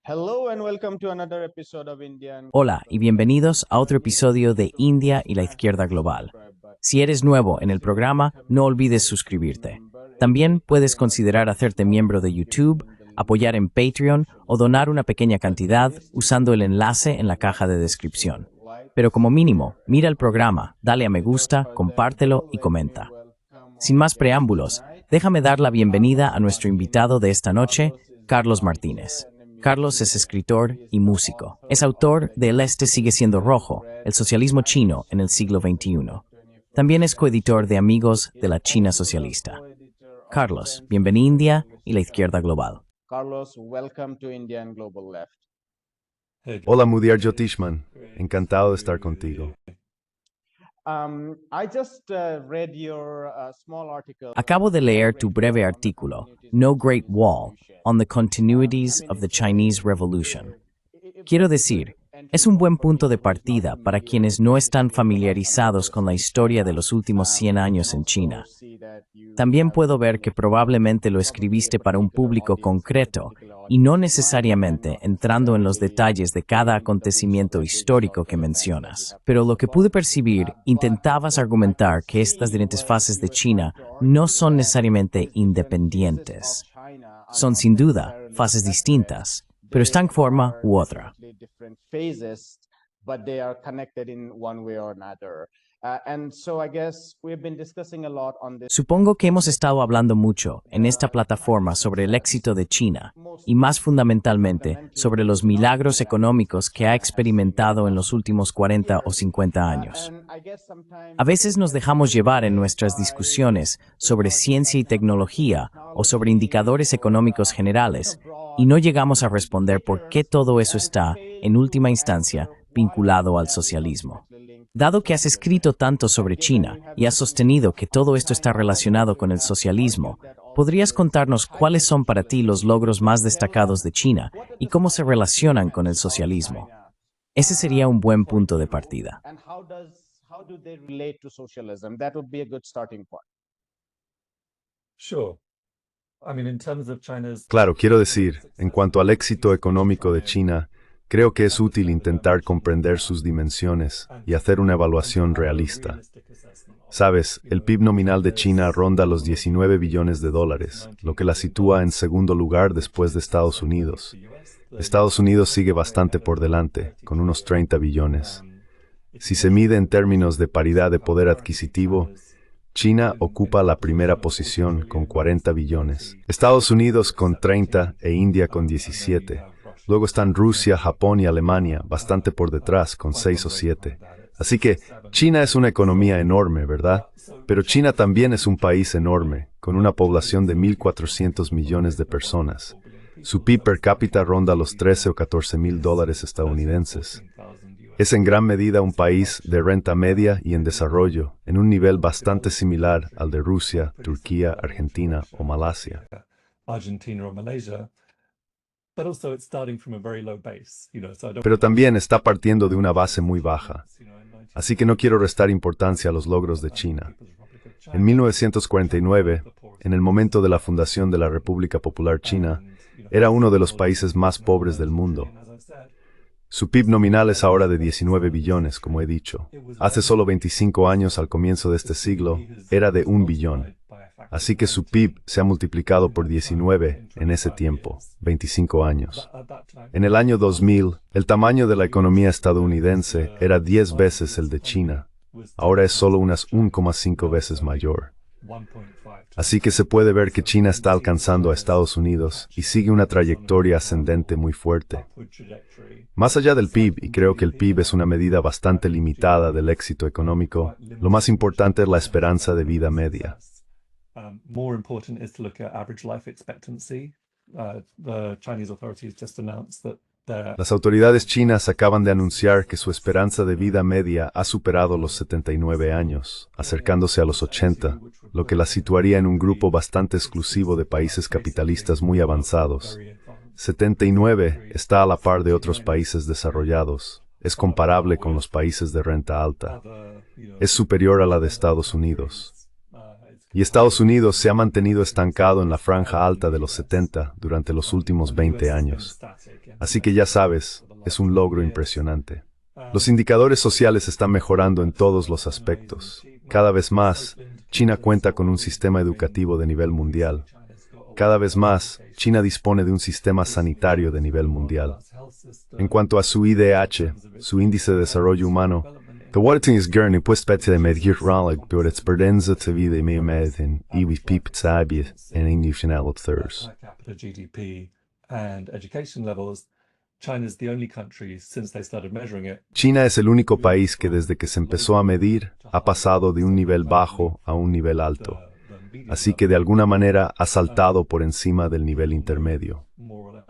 Hello and welcome to another episode of Indian. Hola y bienvenidos a otro episodio de India y la Izquierda Global. Si eres nuevo en el programa, no olvides suscribirte. También puedes considerar hacerte miembro de YouTube, apoyar en Patreon o donar una pequeña cantidad usando el enlace en la caja de descripción. Pero como mínimo, mira el programa, dale a me gusta, compártelo y comenta. Sin más preámbulos, déjame dar la bienvenida a nuestro invitado de esta noche, Carlos Martínez. Carlos es escritor y músico. Es autor de El Este sigue siendo rojo, el socialismo chino en el siglo XXI. También es coeditor de Amigos de la China Socialista. Carlos, bienvenido a India y la Izquierda Global. Carlos, welcome to Indian Global Left. Hola Mudiar Jyotishman, encantado de estar contigo. I just read your small article. Acabo de leer tu breve artículo, No Great Wall, on the Continuities of the Chinese Revolution. Quiero decir, es un buen punto de partida para quienes no están familiarizados con la historia de los últimos 100 años en China. También puedo ver que probablemente lo escribiste para un público concreto y no necesariamente entrando en los detalles de cada acontecimiento histórico que mencionas. Pero lo que pude percibir, intentabas argumentar que estas diferentes fases de China no son necesariamente independientes. Son sin duda fases distintas, pero están en forma u otra. Supongo que hemos estado hablando mucho en esta plataforma sobre el éxito de China y más fundamentalmente sobre los milagros económicos que ha experimentado en los últimos 40 o 50 años. A veces nos dejamos llevar en nuestras discusiones sobre ciencia y tecnología o sobre indicadores económicos generales y no llegamos a responder por qué todo eso está, en última instancia, vinculado al socialismo. Dado que has escrito tanto sobre China y has sostenido que todo esto está relacionado con el socialismo, ¿podrías contarnos cuáles son para ti los logros más destacados de China y cómo se relacionan con el socialismo? Ese sería un buen punto de partida. Claro, quiero decir, en cuanto al éxito económico de China, creo que es útil intentar comprender sus dimensiones y hacer una evaluación realista. Sabes, el PIB nominal de China ronda los 19 billones de dólares, lo que la sitúa en segundo lugar después de Estados Unidos. Estados Unidos sigue bastante por delante, con unos 30 billones. Si se mide en términos de paridad de poder adquisitivo, China ocupa la primera posición con 40 billones, Estados Unidos con 30 e India con 17. Luego están Rusia, Japón y Alemania, bastante por detrás, con 6 o 7. Así que China es una economía enorme, ¿verdad? Pero China también es un país enorme, con una población de 1.400 millones de personas. Su PIB per cápita ronda los 13 o 14 mil dólares estadounidenses. Es en gran medida un país de renta media y en desarrollo, en un nivel bastante similar al de Rusia, Turquía, Argentina o Malasia. Pero también está partiendo de una base muy baja, así que no quiero restar importancia a los logros de China. En 1949, en el momento de la fundación de la República Popular China, era uno de los países más pobres del mundo. Su PIB nominal es ahora de 19 billones, como he dicho. Hace solo 25 años, al comienzo de este siglo, era de 1 billón. Así que su PIB se ha multiplicado por 19 en ese tiempo, 25 años. En el año 2000, el tamaño de la economía estadounidense era 10 veces el de China. Ahora es solo unas 1,5 veces mayor. Así que se puede ver que China está alcanzando a Estados Unidos y sigue una trayectoria ascendente muy fuerte. Más allá del PIB, y creo que el PIB es una medida bastante limitada del éxito económico, lo más importante es la esperanza de vida media. More important is to look at average life expectancy. The Chinese authorities just announced that Las autoridades chinas acaban de anunciar que su esperanza de vida media ha superado los 79 años, acercándose a los 80, lo que la situaría en un grupo bastante exclusivo de países capitalistas muy avanzados. 79 está a la par de otros países desarrollados. Es comparable con los países de renta alta. Es superior a la de Estados Unidos. Y Estados Unidos se ha mantenido estancado en la franja alta de los 70 durante los últimos 20 años. Así que ya sabes, es un logro impresionante. Los indicadores sociales están mejorando en todos los aspectos. Cada vez más, China cuenta con un sistema educativo de nivel mundial. Cada vez más, China dispone de un sistema sanitario de nivel mundial. En cuanto a su IDH, su índice de desarrollo humano, de medir por experiencia de vida y medicina y en international affairs. Per capita GDP and education levels, China is the only country since they started measuring it. China es el único país que desde que se empezó a medir ha pasado de un nivel bajo a un nivel alto. Así que de alguna manera ha saltado por encima del nivel intermedio.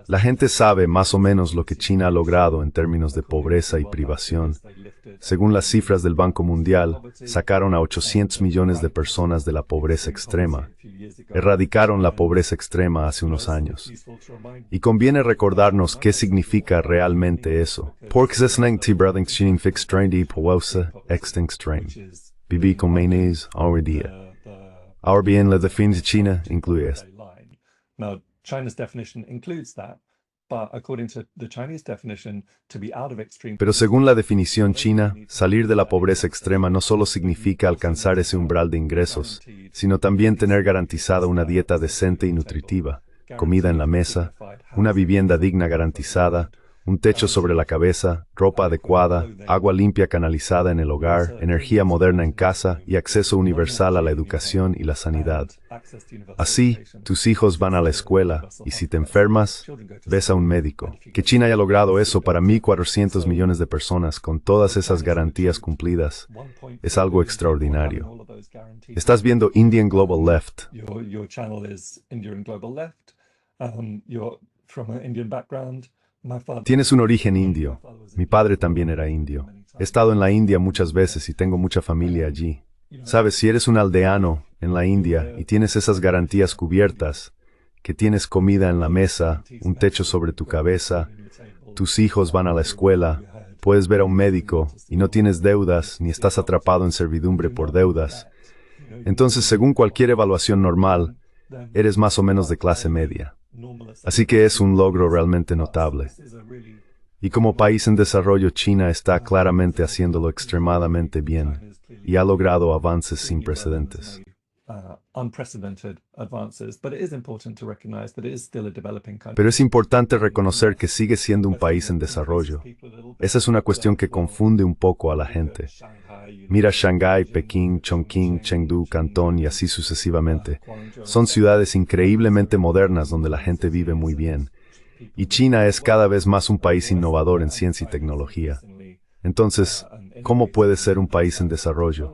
La gente sabe más o menos lo que China ha logrado en términos de pobreza y privación. Según las cifras del Banco Mundial, sacaron a 800 millones de personas de la pobreza extrema. Erradicaron la pobreza extrema hace unos años. Y conviene recordarnos qué significa realmente eso. Porque es Viví con menes ahora día. Ahora bien, la definición de China incluye esto. Now, China's definition includes that, but according to the Chinese definition, to be out of extreme... Pero según la definición china, salir de la pobreza extrema no solo significa alcanzar ese umbral de ingresos, sino también tener garantizada una dieta decente y nutritiva, comida en la mesa, una vivienda digna garantizada, un techo sobre la cabeza, ropa adecuada, agua limpia canalizada en el hogar, energía moderna en casa y acceso universal a la educación y la sanidad. Así, tus hijos van a la escuela y si te enfermas, ves a un médico. Que China haya logrado eso para 1.400 millones de personas con todas esas garantías cumplidas es algo extraordinario. Estás viendo Indian Global Left. Your channel is Indian Global Left. You're from an Indian background. Tienes un origen indio. Mi padre también era indio. He estado en la India muchas veces y tengo mucha familia allí. Sabes, si eres un aldeano en la India y tienes esas garantías cubiertas, que tienes comida en la mesa, un techo sobre tu cabeza, tus hijos van a la escuela, puedes ver a un médico y no tienes deudas ni estás atrapado en servidumbre por deudas, entonces, según cualquier evaluación normal, eres más o menos de clase media. Así que es un logro realmente notable. Y como país en desarrollo, China está claramente haciéndolo extremadamente bien y ha logrado avances sin precedentes. Pero es importante reconocer que sigue siendo un país en desarrollo. Esa es una cuestión que confunde un poco a la gente. Mira Shanghái, Pekín, Chongqing, Chengdu, Cantón y así sucesivamente. Son ciudades increíblemente modernas donde la gente vive muy bien. Y China es cada vez más un país innovador en ciencia y tecnología. Entonces, ¿cómo puede ser un país en desarrollo?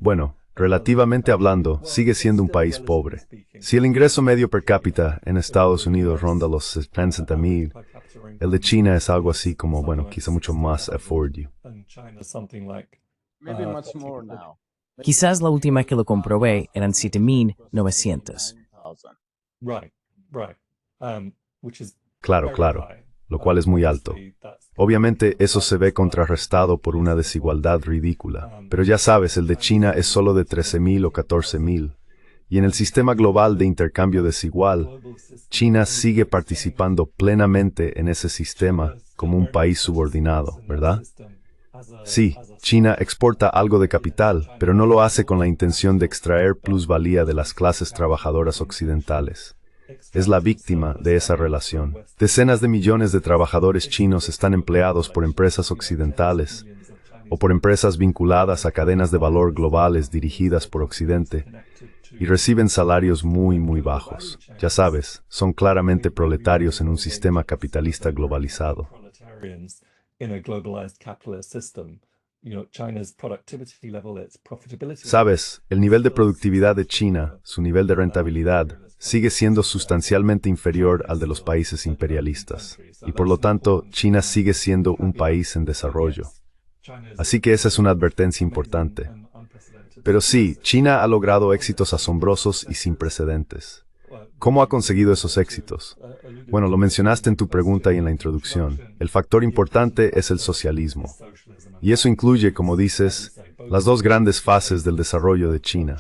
Bueno, relativamente hablando, sigue siendo un país pobre. Si el ingreso medio per cápita en Estados Unidos ronda los 60,000, el de China es algo así como, bueno, quizá mucho más afford you. Maybe much more now. Quizás la última que lo comprobé eran 7.900. Right. Which is Claro, lo cual es muy alto. Obviamente eso se ve contrarrestado por una desigualdad ridícula, pero ya sabes, el de China es solo de 13,000 o 14,000. Y en el sistema global de intercambio desigual, China sigue participando plenamente en ese sistema como un país subordinado, ¿verdad? Sí, China exporta algo de capital, pero no lo hace con la intención de extraer plusvalía de las clases trabajadoras occidentales. Es la víctima de esa relación. Decenas de millones de trabajadores chinos están empleados por empresas occidentales o por empresas vinculadas a cadenas de valor globales dirigidas por Occidente y reciben salarios muy bajos. Ya sabes, son claramente proletarios en un sistema capitalista globalizado. Sabes, el nivel de productividad de China, su nivel de rentabilidad, sigue siendo sustancialmente inferior al de los países imperialistas. Y por lo tanto, China sigue siendo un país en desarrollo. Así que esa es una advertencia importante. Pero sí, China ha logrado éxitos asombrosos y sin precedentes. ¿Cómo ha conseguido esos éxitos? Bueno, lo mencionaste en tu pregunta y en la introducción. El factor importante es el socialismo. Y eso incluye, como dices, las dos grandes fases del desarrollo de China.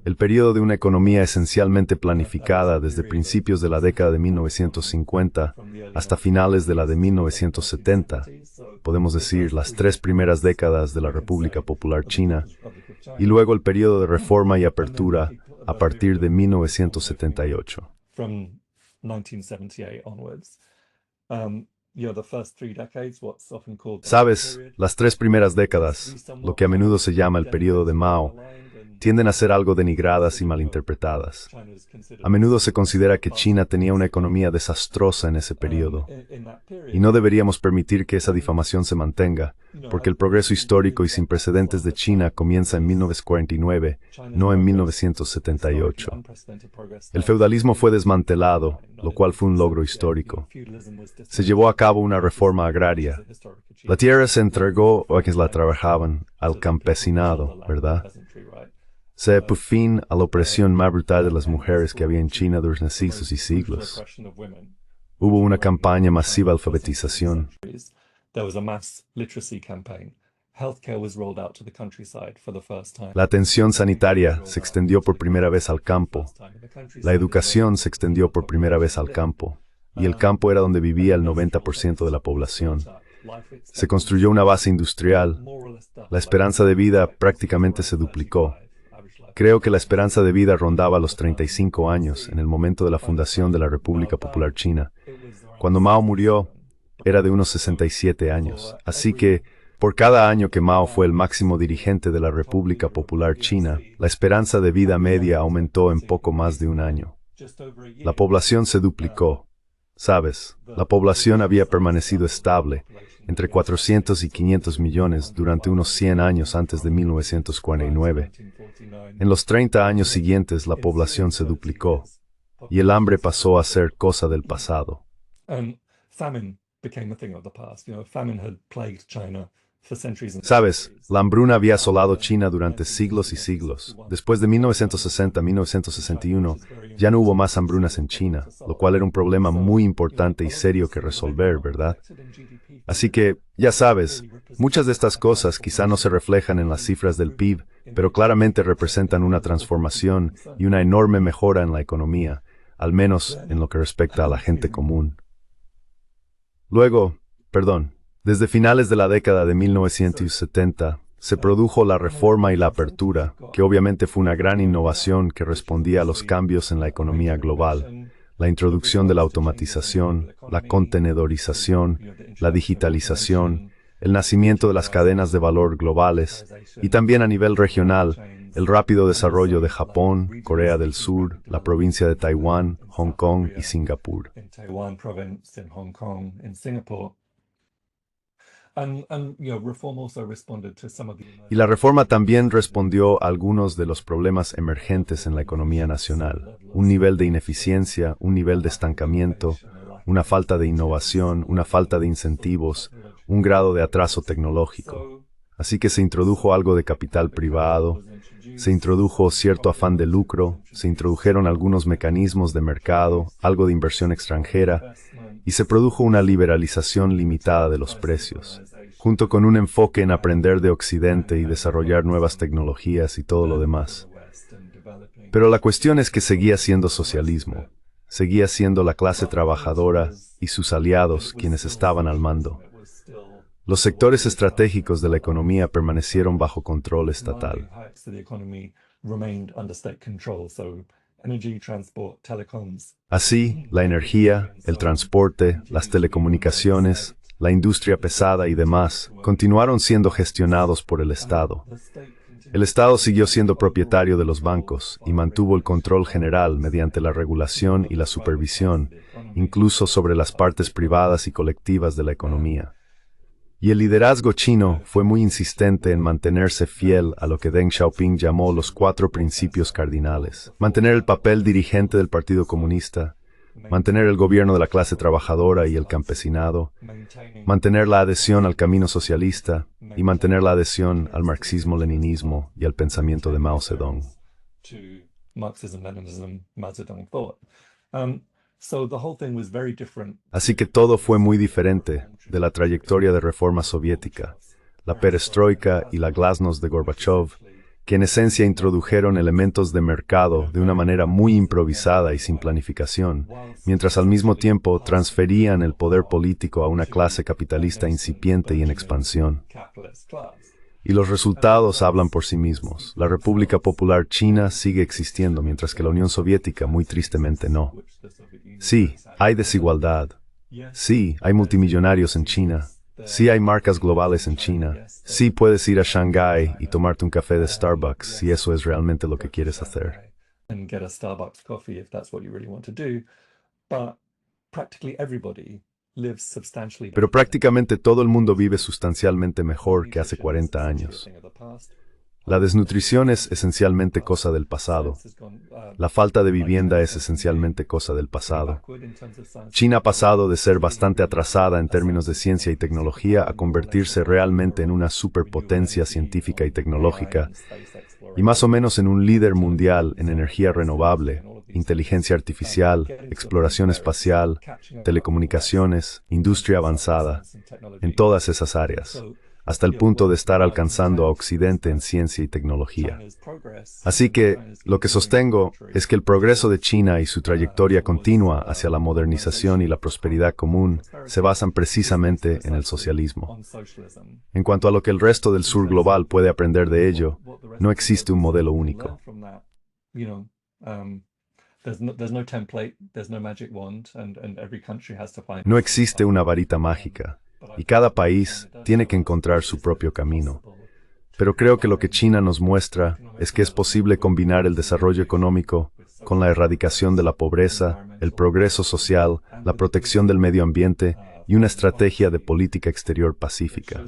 el periodo de una economía esencialmente planificada desde principios de la década de 1950 hasta finales de la de 1970, podemos decir las 3 primeras décadas de la República Popular China, y luego el periodo de reforma y apertura a partir de 1978. From 1978 onwards. The first 3 decades, what's often called the Sabes, period, las 3 primeras décadas, lo que a menudo se llama el periodo de Mao, tienden a ser algo denigradas y malinterpretadas. China is considered A menudo se considera que China tenía una economía desastrosa en ese periodo, in that period. y no deberíamos permitir que esa difamación se mantenga, porque el progreso histórico y sin precedentes de China comienza en 1949, no en 1978. El feudalismo fue desmantelado, lo cual fue un logro histórico. Se llevó a cabo una reforma agraria. La tierra se entregó a quienes la trabajaban, al campesinado, ¿verdad? Se puso fin a la opresión más brutal de las mujeres que había en China durante siglos y siglos. Hubo una campaña masiva de alfabetización. There was a mass literacy campaign. Healthcare was rolled out to the countryside for the first time. La atención sanitaria se extendió por primera vez al campo. La educación se extendió por primera vez al campo. Y el campo era donde vivía el 90% de la población. Se construyó una base industrial. La esperanza de vida prácticamente se duplicó. Creo que la esperanza de vida rondaba los 35 años en el momento de la fundación de la República Popular China. Cuando Mao murió, era de unos 67 años. Así que, por cada año que Mao fue el máximo dirigente de la República Popular China, la esperanza de vida media aumentó en poco más de un año. La población se duplicó. Sabes, la población había permanecido estable, entre 400 y 500 millones durante unos 100 años antes de 1949. En los 30 años siguientes la población se duplicó, y el hambre pasó a ser cosa del pasado. Famine became a thing of the past. Famine had plagued China for centuries and Sabes, centuries. la hambruna había asolado China durante siglos y siglos. Después de 1960-1961, ya no hubo más hambrunas en China, lo cual era un problema muy importante y serio que resolver, ¿verdad? Así que, ya sabes, muchas de estas cosas quizá no se reflejan en las cifras del PIB, pero claramente representan una transformación y una enorme mejora en la economía, al menos en lo que respecta a la gente común. Luego, desde finales de la década de 1970, se produjo la reforma y la apertura, que obviamente fue una gran innovación que respondía a los cambios en la economía global, la introducción de la automatización, la contenedorización, la digitalización, el nacimiento de las cadenas de valor globales, y también a nivel regional, el rápido desarrollo de Japón, Corea del Sur, la provincia de Taiwán, Hong Kong y Singapur. In Taiwan province, in Hong Kong, in Singapore. Reform also responded to some of the Y la reforma también respondió a algunos de los problemas emergentes en la economía nacional, un nivel de ineficiencia, un nivel de estancamiento, una falta de innovación, una falta de incentivos, un grado de atraso tecnológico. Así que se introdujo algo de capital privado, se introdujo cierto afán de lucro, se introdujeron algunos mecanismos de mercado, algo de inversión extranjera, y se produjo una liberalización limitada de los precios, junto con un enfoque en aprender de Occidente y desarrollar nuevas tecnologías y todo lo demás. Pero la cuestión es que seguía siendo socialismo, seguía siendo la clase trabajadora y sus aliados quienes estaban al mando. Los sectores estratégicos de la economía permanecieron bajo control estatal. Así, la energía, el transporte, las telecomunicaciones, la industria pesada y demás continuaron siendo gestionados por el Estado. El Estado siguió siendo propietario de los bancos y mantuvo el control general mediante la regulación y la supervisión, incluso sobre las partes privadas y colectivas de la economía. Y el liderazgo chino fue muy insistente en mantenerse fiel a lo que Deng Xiaoping llamó los 4 principios cardinales: mantener el papel dirigente del Partido Comunista, mantener el gobierno de la clase trabajadora y el campesinado, mantener la adhesión al camino socialista y mantener la adhesión al marxismo-leninismo y al pensamiento de Mao Zedong. Así que todo fue muy diferente de la trayectoria de reforma soviética, la perestroika y la glasnost de Gorbachev, que en esencia introdujeron elementos de mercado de una manera muy improvisada y sin planificación, mientras al mismo tiempo transferían el poder político a una clase capitalista incipiente y en expansión. Y los resultados hablan por sí mismos. La República Popular China sigue existiendo, mientras que la Unión Soviética, muy tristemente, no. Sí, hay desigualdad. Sí, hay multimillonarios en China. Sí hay marcas globales en China. Sí puedes ir a Shanghái y tomarte un café de Starbucks si eso es realmente lo que quieres hacer. And get a Starbucks coffee if that's what you really want to do. But practically everybody lives substantially Pero better. prácticamente todo el mundo vive sustancialmente mejor que hace 40 años. La desnutrición es esencialmente cosa del pasado. La falta de vivienda es esencialmente cosa del pasado. China ha pasado de ser bastante atrasada en términos de ciencia y tecnología a convertirse realmente en una superpotencia científica y tecnológica, y más o menos en un líder mundial en energía renovable, inteligencia artificial, exploración espacial, telecomunicaciones, industria avanzada, en todas esas áreas, hasta el punto de estar alcanzando a Occidente en ciencia y tecnología. Así que, lo que sostengo es que el progreso de China y su trayectoria continua hacia la modernización y la prosperidad común se basan precisamente en el socialismo. En cuanto a lo que el resto del sur global puede aprender de ello, no existe un modelo único. No existe una varita mágica, y cada país tiene que encontrar su propio camino. Pero creo que lo que China nos muestra es que es posible combinar el desarrollo económico con la erradicación de la pobreza, el progreso social, la protección del medio ambiente y una estrategia de política exterior pacífica.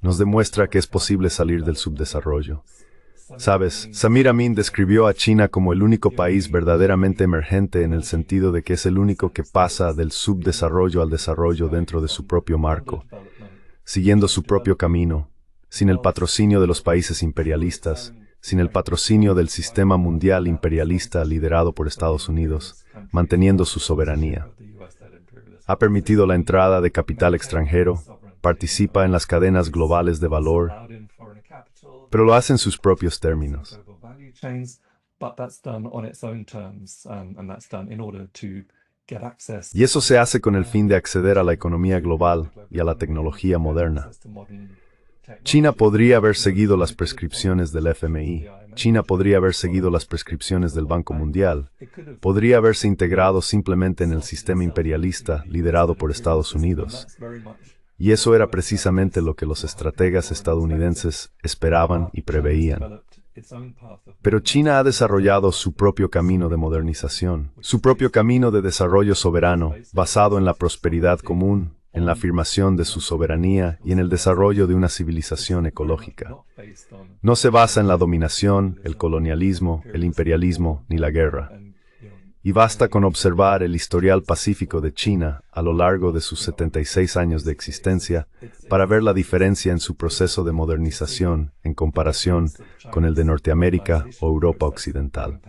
Nos demuestra que es posible salir del subdesarrollo. Sabes, Samir Amin describió a China como el único país verdaderamente emergente en el sentido de que es el único que pasa del subdesarrollo al desarrollo dentro de su propio marco, siguiendo su propio camino, sin el patrocinio de los países imperialistas, sin el patrocinio del sistema mundial imperialista liderado por Estados Unidos, manteniendo su soberanía. Ha permitido la entrada de capital extranjero, participa en las cadenas globales de valor, pero lo hace en sus propios términos. Y eso se hace con el fin de acceder a la economía global y a la tecnología moderna. China podría haber seguido las prescripciones del FMI. China podría haber seguido las prescripciones del Banco Mundial. Podría haberse integrado simplemente en el sistema imperialista liderado por Estados Unidos. Y eso era precisamente lo que los estrategas estadounidenses esperaban y preveían. Pero China ha desarrollado su propio camino de modernización, su propio camino de desarrollo soberano, basado en la prosperidad común, en la afirmación de su soberanía y en el desarrollo de una civilización ecológica. No se basa en la dominación, el colonialismo, el imperialismo ni la guerra. Y basta con observar el historial pacífico de China a lo largo de sus 76 años de existencia para ver la diferencia en su proceso de modernización en comparación con el de Norteamérica o Europa Occidental.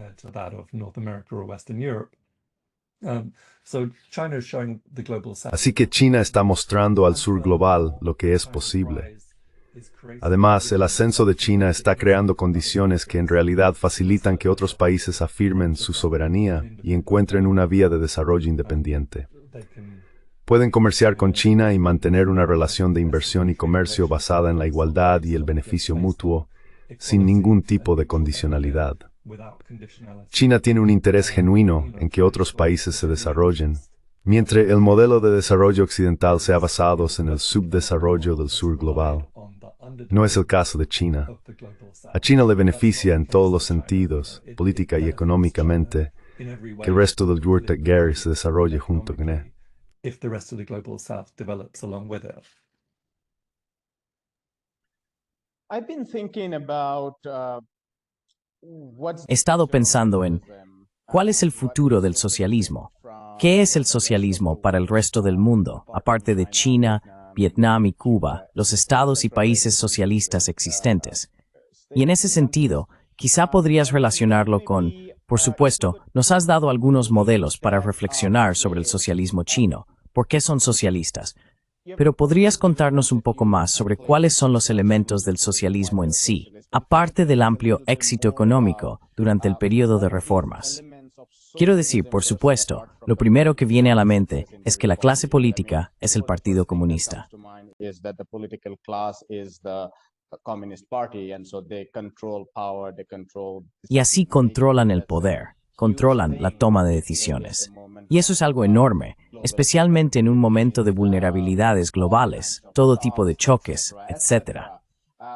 Así que China está mostrando al sur global lo que es posible. Además, el ascenso de China está creando condiciones que en realidad facilitan que otros países afirmen su soberanía y encuentren una vía de desarrollo independiente. Pueden comerciar con China y mantener una relación de inversión y comercio basada en la igualdad y el beneficio mutuo, sin ningún tipo de condicionalidad. China tiene un interés genuino en que otros países se desarrollen, mientras el modelo de desarrollo occidental sea basado en el subdesarrollo del sur global. No es el caso de China. A China le beneficia en todos los sentidos, política y económicamente, que el resto del Gary se desarrolle junto con él. He estado pensando en ¿cuál es el futuro del socialismo? ¿Qué es el socialismo para el resto del mundo, aparte de China, Vietnam y Cuba, los estados y países socialistas existentes? Y en ese sentido, quizá podrías relacionarlo con, por supuesto, nos has dado algunos modelos para reflexionar sobre el socialismo chino, por qué son socialistas, pero ¿podrías contarnos un poco más sobre cuáles son los elementos del socialismo en sí? aparte del amplio éxito económico durante el periodo de reformas. Quiero decir, por supuesto, lo primero que viene a la mente es que la clase política es el Partido Comunista. Y así controlan el poder, controlan la toma de decisiones. Y eso es algo enorme, especialmente en un momento de vulnerabilidades globales, todo tipo de choques, etc.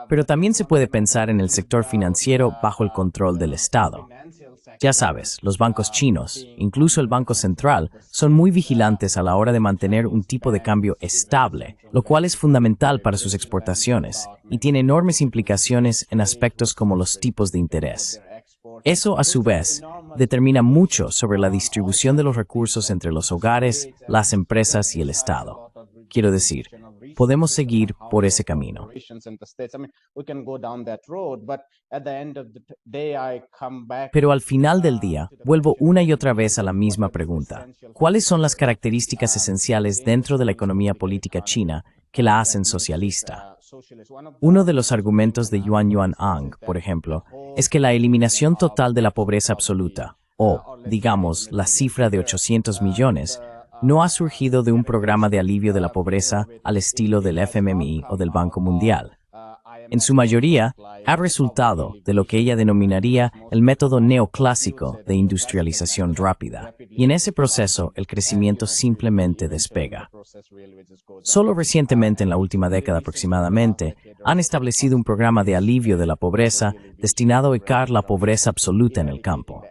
Pero también se puede pensar en el sector financiero bajo el control del Estado. Ya sabes, los bancos chinos, incluso el Banco Central, son muy vigilantes a la hora de mantener un tipo de cambio estable, lo cual es fundamental para sus exportaciones y tiene enormes implicaciones en aspectos como los tipos de interés. Eso, a su vez, determina mucho sobre la distribución de los recursos entre los hogares, las empresas y el Estado. Quiero decir, podemos seguir por ese camino. Pero al final del día, vuelvo una y otra vez a la misma pregunta. ¿Cuáles son las características esenciales dentro de la economía política china que la hacen socialista? Uno de los argumentos de Yuan Ang, por ejemplo, es que la eliminación total de la pobreza absoluta, o, digamos, la cifra de 800 millones, no ha surgido de un programa de alivio de la pobreza al estilo del FMI o del Banco Mundial. En su mayoría, ha resultado de lo que ella denominaría el método neoclásico de industrialización rápida, y en ese proceso el crecimiento simplemente despega. Solo recientemente, en la última década aproximadamente, han establecido un programa de alivio de la pobreza destinado a evitar la pobreza absoluta en el campo.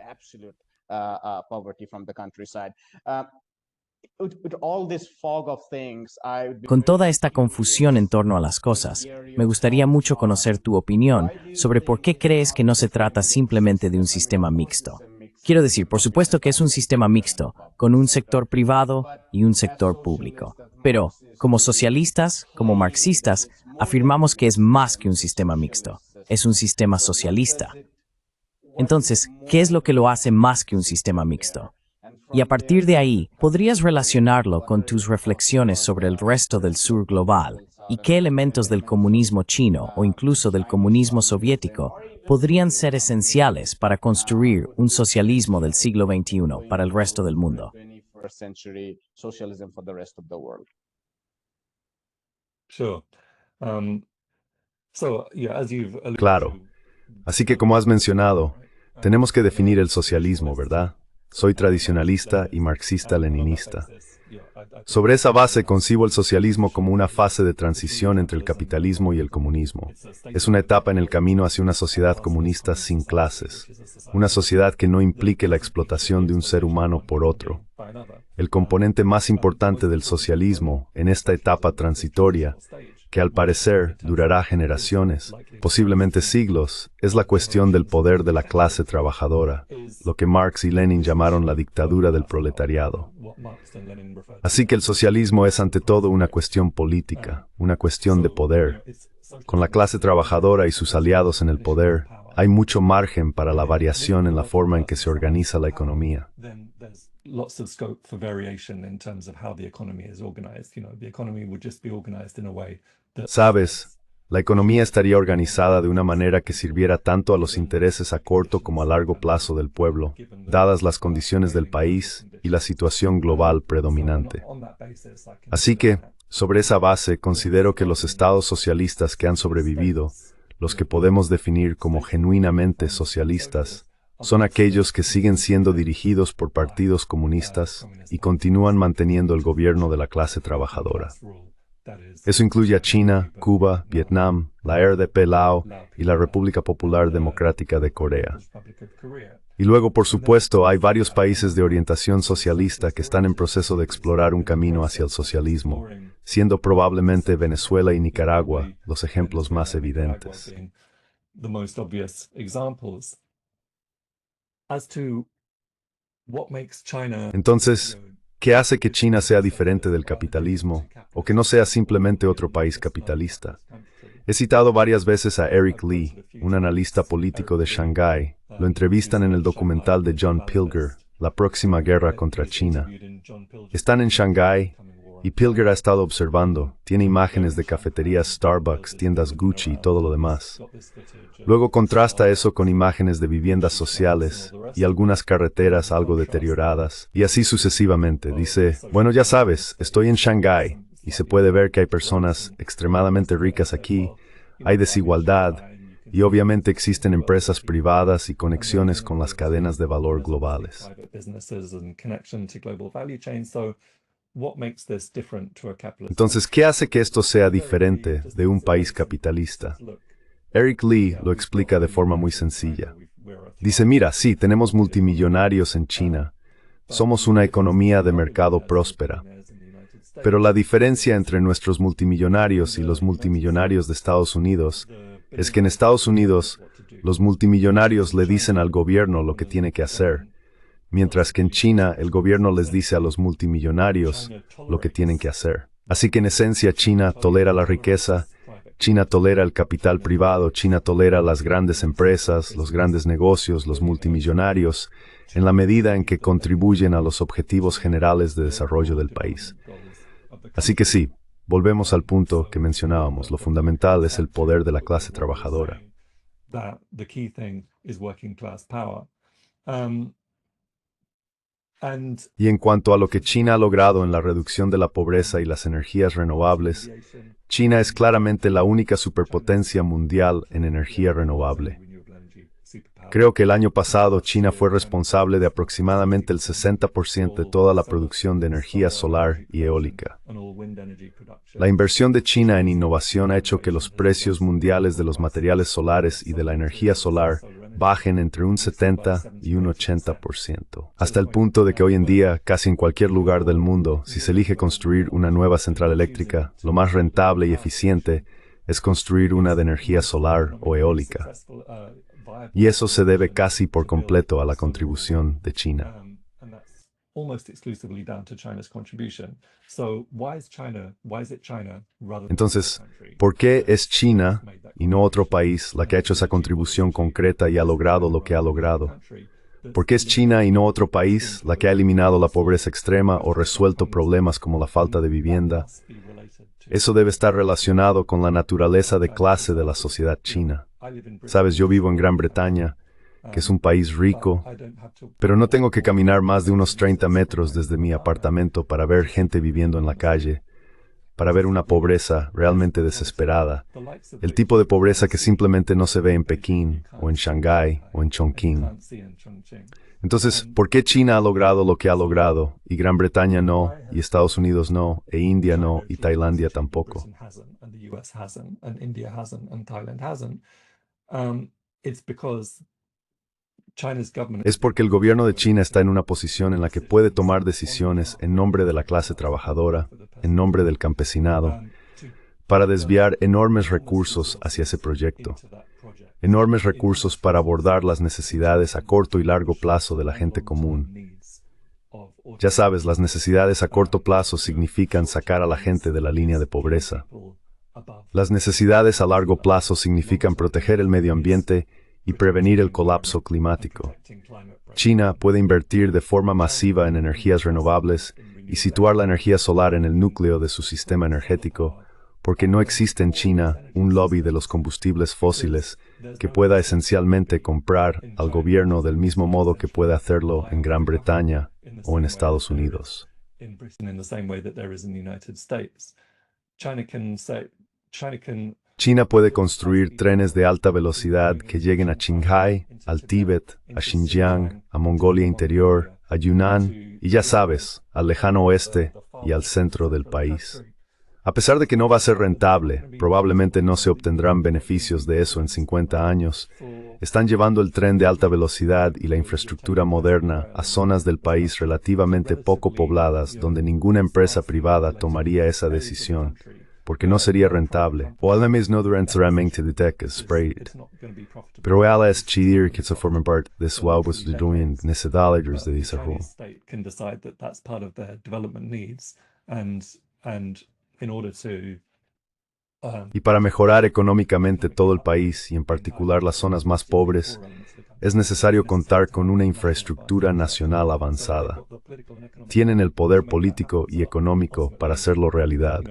Con toda esta confusión en torno a las cosas, me gustaría mucho conocer tu opinión sobre por qué crees que no se trata simplemente de un sistema mixto. Quiero decir, por supuesto que es un sistema mixto, con un sector privado y un sector público. Pero, como socialistas, como marxistas, afirmamos que es más que un sistema mixto. Es un sistema socialista. Entonces, ¿qué es lo que lo hace más que un sistema mixto? Y a partir de ahí, podrías relacionarlo con tus reflexiones sobre el resto del sur global y qué elementos del comunismo chino o incluso del comunismo soviético podrían ser esenciales para construir un socialismo del siglo XXI para el resto del mundo. Sure. Claro. Así que, como has mencionado, tenemos que definir el socialismo, ¿verdad? Soy tradicionalista y marxista-leninista. Sobre esa base concibo el socialismo como una fase de transición entre el capitalismo y el comunismo. Es una etapa en el camino hacia una sociedad comunista sin clases, una sociedad que no implique la explotación de un ser humano por otro. El componente más importante del socialismo en esta etapa transitoria, que al parecer durará generaciones, posiblemente siglos, es la cuestión del poder de la clase trabajadora, lo que Marx y Lenin llamaron la dictadura del proletariado. Así que el socialismo es ante todo una cuestión política, una cuestión de poder. Con la clase trabajadora y sus aliados en el poder, hay mucho margen para la variación en la forma en que se organiza la economía. Lots of scope for variation in terms of how the economy is organized. The economy would just be organized in a way that... Sabes, la economía estaría organizada de una manera que sirviera tanto a los intereses a corto como a largo plazo del pueblo, dadas las condiciones del país y la situación global predominante. Así que, sobre esa base, considero que los estados socialistas que han sobrevivido, los que podemos definir como genuinamente socialistas, son aquellos que siguen siendo dirigidos por partidos comunistas y continúan manteniendo el gobierno de la clase trabajadora. Eso incluye a China, Cuba, Vietnam, la RDP Lao y la República Popular Democrática de Corea. Y luego, por supuesto, hay varios países de orientación socialista que están en proceso de explorar un camino hacia el socialismo, siendo probablemente Venezuela y Nicaragua los ejemplos más evidentes. Entonces, ¿qué hace que China sea diferente del capitalismo o que no sea simplemente otro país capitalista? He citado varias veces a Eric Lee, un analista político de Shanghái. Lo entrevistan en el documental de John Pilger, La próxima guerra contra China. Están en Shanghái Y Pilger ha estado observando, tiene imágenes de cafeterías Starbucks, tiendas Gucci y todo lo demás. Luego contrasta eso con imágenes de viviendas sociales y algunas carreteras algo deterioradas, y así sucesivamente. Dice, bueno, ya sabes, estoy en Shanghái, y se puede ver que hay personas extremadamente ricas aquí, hay desigualdad, y obviamente existen empresas privadas y conexiones con las cadenas de valor globales. Entonces, ¿qué hace que esto sea diferente de un país capitalista? Eric Lee lo explica de forma muy sencilla. Dice, mira, sí, tenemos multimillonarios en China. Somos una economía de mercado próspera. Pero la diferencia entre nuestros multimillonarios y los multimillonarios de Estados Unidos es que en Estados Unidos los multimillonarios le dicen al gobierno lo que tiene que hacer, mientras que en China el gobierno les dice a los multimillonarios lo que tienen que hacer. Así que en esencia China tolera la riqueza, China tolera el capital privado, China tolera las grandes empresas, los grandes negocios, los multimillonarios, en la medida en que contribuyen a los objetivos generales de desarrollo del país. Así que sí, volvemos al punto que mencionábamos, lo fundamental es el poder de la clase trabajadora. Y en cuanto a lo que China ha logrado en la reducción de la pobreza y las energías renovables, China es claramente la única superpotencia mundial en energía renovable. Creo que el año pasado China fue responsable de aproximadamente el 60% de toda la producción de energía solar y eólica. La inversión de China en innovación ha hecho que los precios mundiales de los materiales solares y de la energía solar bajen entre un 70 y un 80%, hasta el punto de que hoy en día, casi en cualquier lugar del mundo, si se elige construir una nueva central eléctrica, lo más rentable y eficiente es construir una de energía solar o eólica. Y eso se debe casi por completo a la contribución de China. Entonces, ¿por qué es China y no otro país la que ha hecho esa contribución concreta y ha logrado lo que ha logrado? ¿Por qué es China y no otro país la que ha eliminado la pobreza extrema o resuelto problemas como la falta de vivienda? Eso debe estar relacionado con la naturaleza de clase de la sociedad china. Sabes, yo vivo en Gran Bretaña, que es un país rico, pero no tengo que caminar más de unos 30 metros desde mi apartamento para ver gente viviendo en la calle, para ver una pobreza realmente desesperada, el tipo de pobreza que simplemente no se ve en Pekín, o en Shanghái, o en Chongqing. Entonces, ¿por qué China ha logrado lo que ha logrado, y Gran Bretaña no, y Estados Unidos no, e India no, y Tailandia tampoco? Es porque el gobierno de China está en una posición en la que puede tomar decisiones en nombre de la clase trabajadora, en nombre del campesinado, para desviar enormes recursos hacia ese proyecto. Enormes recursos para abordar las necesidades a corto y largo plazo de la gente común. Ya sabes, las necesidades a corto plazo significan sacar a la gente de la línea de pobreza. Las necesidades a largo plazo significan proteger el medio ambiente y prevenir el colapso climático. China puede invertir de forma masiva en energías renovables y situar la energía solar en el núcleo de su sistema energético, porque no existe en China un lobby de los combustibles fósiles que pueda esencialmente comprar al gobierno del mismo modo que puede hacerlo en Gran Bretaña o en Estados Unidos. China puede construir trenes de alta velocidad que lleguen a Qinghai, al Tíbet, a Xinjiang, a Mongolia Interior, a Yunnan y ya sabes, al lejano oeste y al centro del país. A pesar de que no va a ser rentable, probablemente no se obtendrán beneficios de eso en 50 años, están llevando el tren de alta velocidad y la infraestructura moderna a zonas del país relativamente poco pobladas donde ninguna empresa privada tomaría esa decisión, porque no sería rentable. O al menos no durante de décadas, pero ela es chidir que se formen parte de su aguas de doing necesidades de desarrollo. In order to Y para mejorar económicamente todo el país, y en particular las zonas más pobres, es necesario contar con una infraestructura nacional avanzada. Tienen el poder político y económico para hacerlo realidad.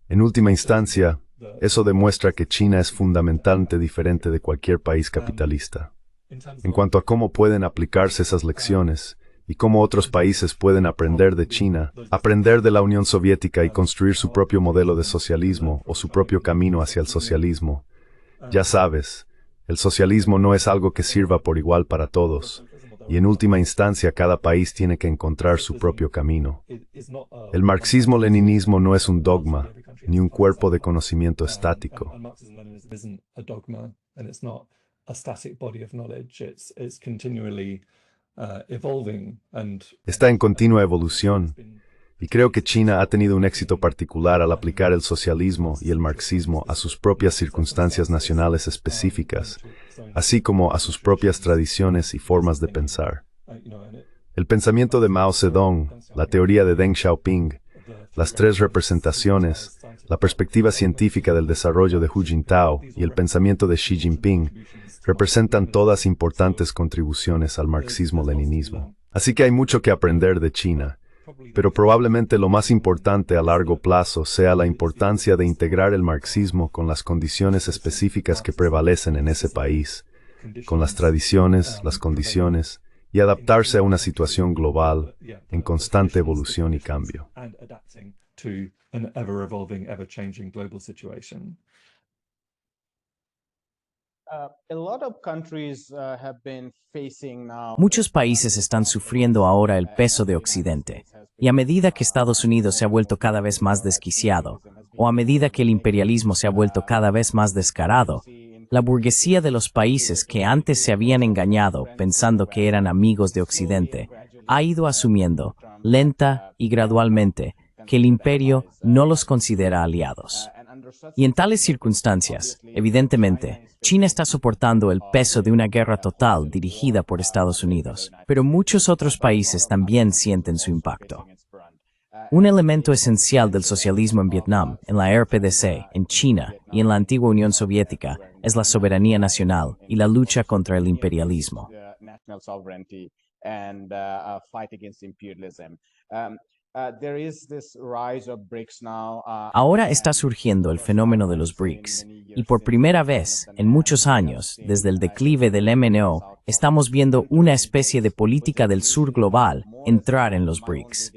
En última instancia, eso demuestra que China es fundamentalmente diferente de cualquier país capitalista. En cuanto a cómo pueden aplicarse esas lecciones, y cómo otros países pueden aprender de China, aprender de la Unión Soviética y construir su propio modelo de socialismo o su propio camino hacia el socialismo. Ya sabes, el socialismo no es algo que sirva por igual para todos, y en última instancia cada país tiene que encontrar su propio camino. El marxismo-leninismo no es un dogma, ni un cuerpo de conocimiento estático. Está en continua evolución, y creo que China ha tenido un éxito particular al aplicar el socialismo y el marxismo a sus propias circunstancias nacionales específicas, así como a sus propias tradiciones y formas de pensar. El pensamiento de Mao Zedong, la teoría de Deng Xiaoping, las tres representaciones, la perspectiva científica del desarrollo de Hu Jintao y el pensamiento de Xi Jinping representan todas importantes contribuciones al marxismo-leninismo. Así que hay mucho que aprender de China, pero probablemente lo más importante a largo plazo sea la importancia de integrar el marxismo con las condiciones específicas que prevalecen en ese país, con las tradiciones, las condiciones, y adaptarse a una situación global en constante evolución y cambio. Muchos países están sufriendo ahora el peso de Occidente, y a medida que Estados Unidos se ha vuelto cada vez más desquiciado, o a medida que el imperialismo se ha vuelto cada vez más descarado, la burguesía de los países que antes se habían engañado pensando que eran amigos de Occidente, ha ido asumiendo, lenta y gradualmente, que el imperio no los considera aliados. Y en tales circunstancias, evidentemente, China está soportando el peso de una guerra total dirigida por Estados Unidos, pero muchos otros países también sienten su impacto. Un elemento esencial del socialismo en Vietnam, en la RPDC, en China y en la antigua Unión Soviética es la soberanía nacional y la lucha contra el imperialismo. Ahora está surgiendo el fenómeno de los BRICS, y por primera vez, en muchos años, desde el declive del MNO, estamos viendo una especie de política del sur global entrar en los BRICS.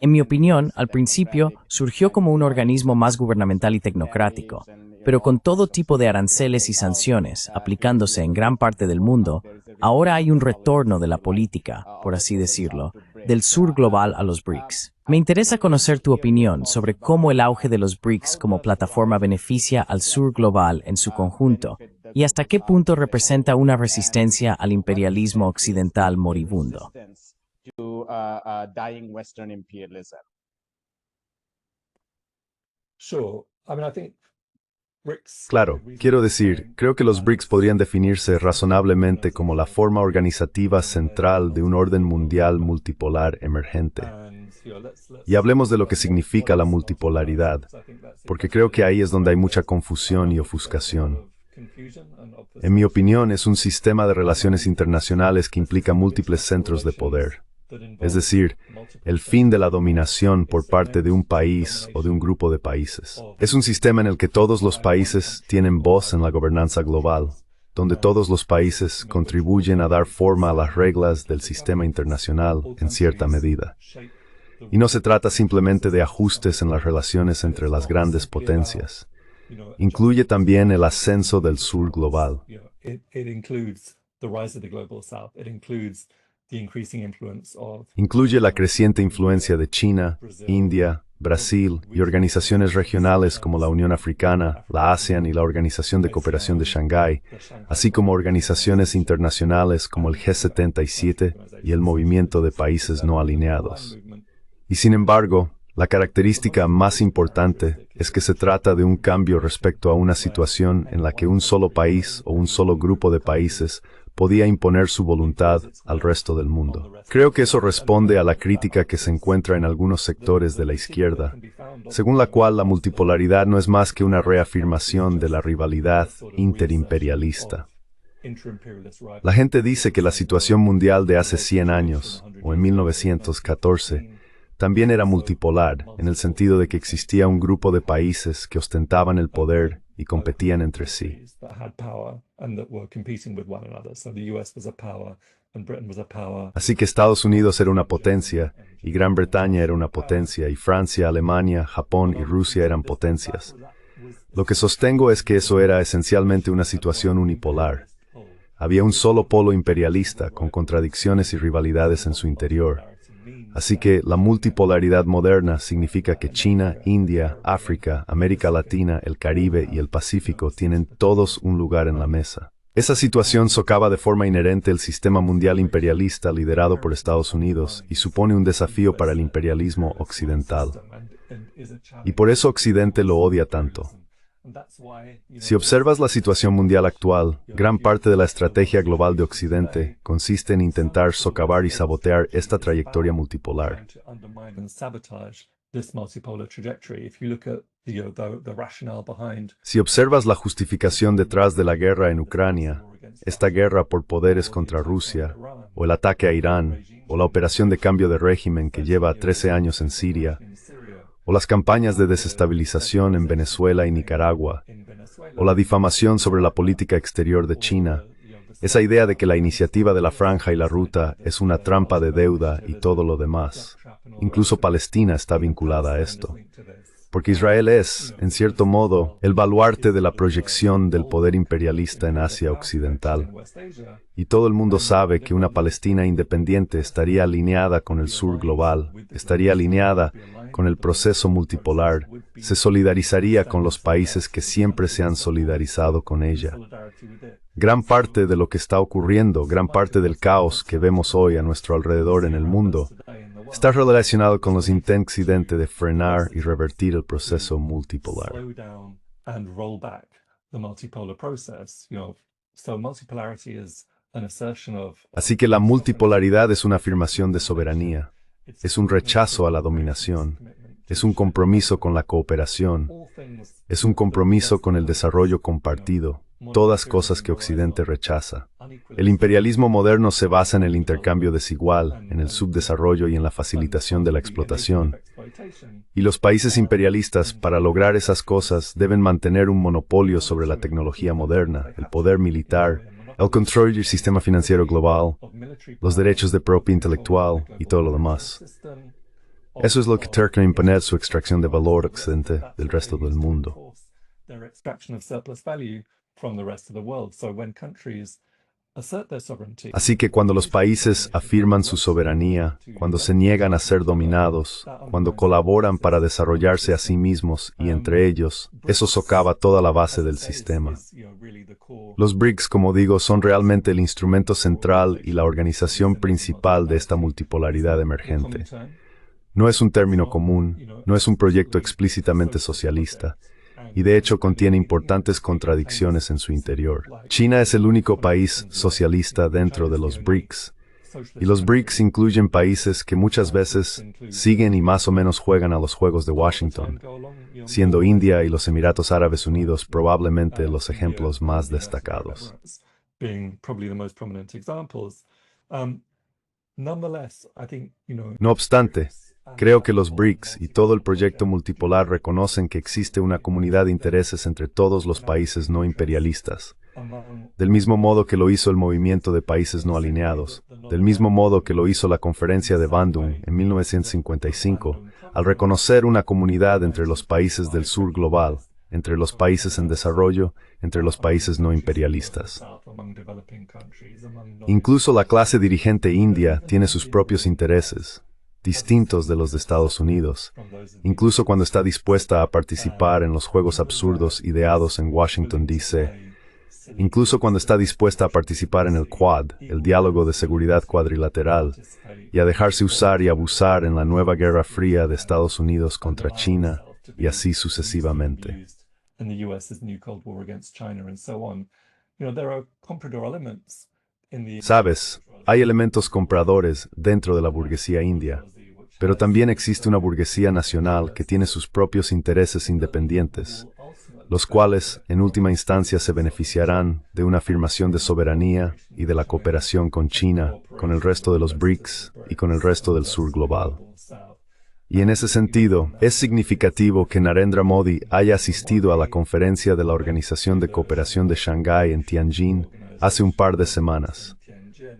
En mi opinión, al principio, surgió como un organismo más gubernamental y tecnocrático, pero con todo tipo de aranceles y sanciones aplicándose en gran parte del mundo, ahora hay un retorno de la política, por así decirlo, del sur global a los BRICS. Me interesa conocer tu opinión sobre cómo el auge de los BRICS como plataforma beneficia al sur global en su conjunto y hasta qué punto representa una resistencia al imperialismo occidental moribundo. Claro, quiero decir, creo que los BRICS podrían definirse razonablemente como la forma organizativa central de un orden mundial multipolar emergente. Y hablemos de lo que significa la multipolaridad, porque creo que ahí es donde hay mucha confusión y ofuscación. En mi opinión, es un sistema de relaciones internacionales que implica múltiples centros de poder. Es decir, el fin de la dominación por parte de un país o de un grupo de países. Es un sistema en el que todos los países tienen voz en la gobernanza global, donde todos los países contribuyen a dar forma a las reglas del sistema internacional en cierta medida. Y no se trata simplemente de ajustes en las relaciones entre las grandes potencias. Incluye también el ascenso del sur global. Incluye la creciente influencia de China, India, Brasil y organizaciones regionales como la Unión Africana, la ASEAN y la Organización de Cooperación de Shanghái, así como organizaciones internacionales como el G77 y el Movimiento de Países No Alineados. Y sin embargo, la característica más importante es que se trata de un cambio respecto a una situación en la que un solo país o un solo grupo de países podía imponer su voluntad al resto del mundo. Creo que eso responde a la crítica que se encuentra en algunos sectores de la izquierda, según la cual la multipolaridad no es más que una reafirmación de la rivalidad interimperialista. La gente dice que la situación mundial de hace 100 años, o en 1914, también era multipolar, en el sentido de que existía un grupo de países que ostentaban el poder y competían entre sí. Así que Estados Unidos era una potencia, y Gran Bretaña era una potencia, y Francia, Alemania, Japón y Rusia eran potencias. Lo que sostengo es que eso era esencialmente una situación unipolar. Había un solo polo imperialista, con contradicciones y rivalidades en su interior. Así que la multipolaridad moderna significa que China, India, África, América Latina, el Caribe y el Pacífico tienen todos un lugar en la mesa. Esa situación socava de forma inherente el sistema mundial imperialista liderado por Estados Unidos y supone un desafío para el imperialismo occidental. Y por eso Occidente lo odia tanto. Si observas la situación mundial actual, gran parte de la estrategia global de Occidente consiste en intentar socavar y sabotear esta trayectoria multipolar. Si observas la justificación detrás de la guerra en Ucrania, esta guerra por poderes contra Rusia, o el ataque a Irán, o la operación de cambio de régimen que lleva 13 años en Siria, o las campañas de desestabilización en Venezuela y Nicaragua, o la difamación sobre la política exterior de China, esa idea de que la iniciativa de la Franja y la Ruta es una trampa de deuda y todo lo demás. Incluso Palestina está vinculada a esto. Porque Israel es, en cierto modo, el baluarte de la proyección del poder imperialista en Asia Occidental. Y todo el mundo sabe que una Palestina independiente estaría alineada con el sur global, estaría alineada con el proceso multipolar, se solidarizaría con los países que siempre se han solidarizado con ella. Gran parte de lo que está ocurriendo, gran parte del caos que vemos hoy a nuestro alrededor en el mundo, está relacionado con los intentos de frenar y revertir el proceso multipolar. Así que la multipolaridad es una afirmación de soberanía, es un rechazo a la dominación, es un compromiso con la cooperación, es un compromiso con el desarrollo compartido, todas cosas que Occidente rechaza. El imperialismo moderno se basa en el intercambio desigual, en el subdesarrollo y en la facilitación de la explotación. Y los países imperialistas, para lograr esas cosas, deben mantener un monopolio sobre la tecnología moderna, el poder militar, el control del sistema financiero global, los derechos de propiedad intelectual y todo lo demás. Eso es lo que trata de imponer su extracción de valor Occidente del resto del mundo. Así que cuando los países afirman su soberanía, cuando se niegan a ser dominados, cuando colaboran para desarrollarse a sí mismos y entre ellos, eso socava toda la base del sistema. Los BRICS, como digo, son realmente el instrumento central y la organización principal de esta multipolaridad emergente. No es un término común, no es un proyecto explícitamente socialista, y de hecho contiene importantes contradicciones en su interior. China es el único país socialista dentro de los BRICS, y los BRICS incluyen países que muchas veces siguen y más o menos juegan a los juegos de Washington, siendo India y los Emiratos Árabes Unidos probablemente los ejemplos más destacados. No obstante, creo que los BRICS y todo el proyecto multipolar reconocen que existe una comunidad de intereses entre todos los países no imperialistas, del mismo modo que lo hizo el movimiento de países no alineados, del mismo modo que lo hizo la conferencia de Bandung en 1955, al reconocer una comunidad entre los países del sur global, entre los países en desarrollo, entre los países no imperialistas. Incluso la clase dirigente india tiene sus propios intereses, distintos de los de Estados Unidos, incluso cuando está dispuesta a participar en los juegos absurdos ideados en Washington, D.C., incluso cuando está dispuesta a participar en el Quad, el diálogo de seguridad cuadrilateral, y a dejarse usar y abusar en la nueva Guerra Fría de Estados Unidos contra China, y así sucesivamente. Sabes, hay elementos compradores dentro de la burguesía india, pero también existe una burguesía nacional que tiene sus propios intereses independientes, los cuales, en última instancia, se beneficiarán de una afirmación de soberanía y de la cooperación con China, con el resto de los BRICS y con el resto del sur global. Y en ese sentido, es significativo que Narendra Modi haya asistido a la conferencia de la Organización de Cooperación de Shanghái en Tianjin hace un par de semanas,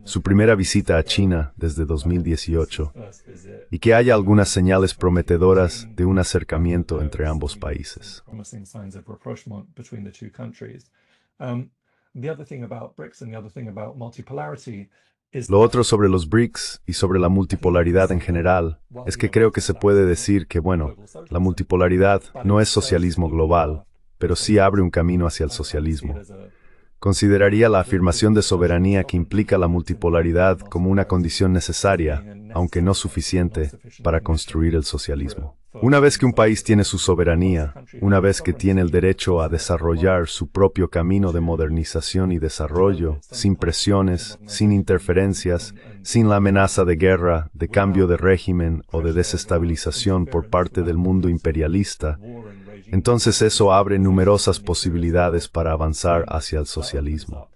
su primera visita a China desde 2018, y que haya algunas señales prometedoras de un acercamiento entre ambos países. Lo otro sobre los BRICS y sobre la multipolaridad en general es que creo que se puede decir que, bueno, la multipolaridad no es socialismo global, pero sí abre un camino hacia el socialismo. Consideraría la afirmación de soberanía que implica la multipolaridad como una condición necesaria, aunque no suficiente, para construir el socialismo. Una vez que un país tiene su soberanía, una vez que tiene el derecho a desarrollar su propio camino de modernización y desarrollo, sin presiones, sin interferencias, sin la amenaza de guerra, de cambio de régimen o de desestabilización por parte del mundo imperialista, entonces eso abre numerosas posibilidades para avanzar hacia el socialismo.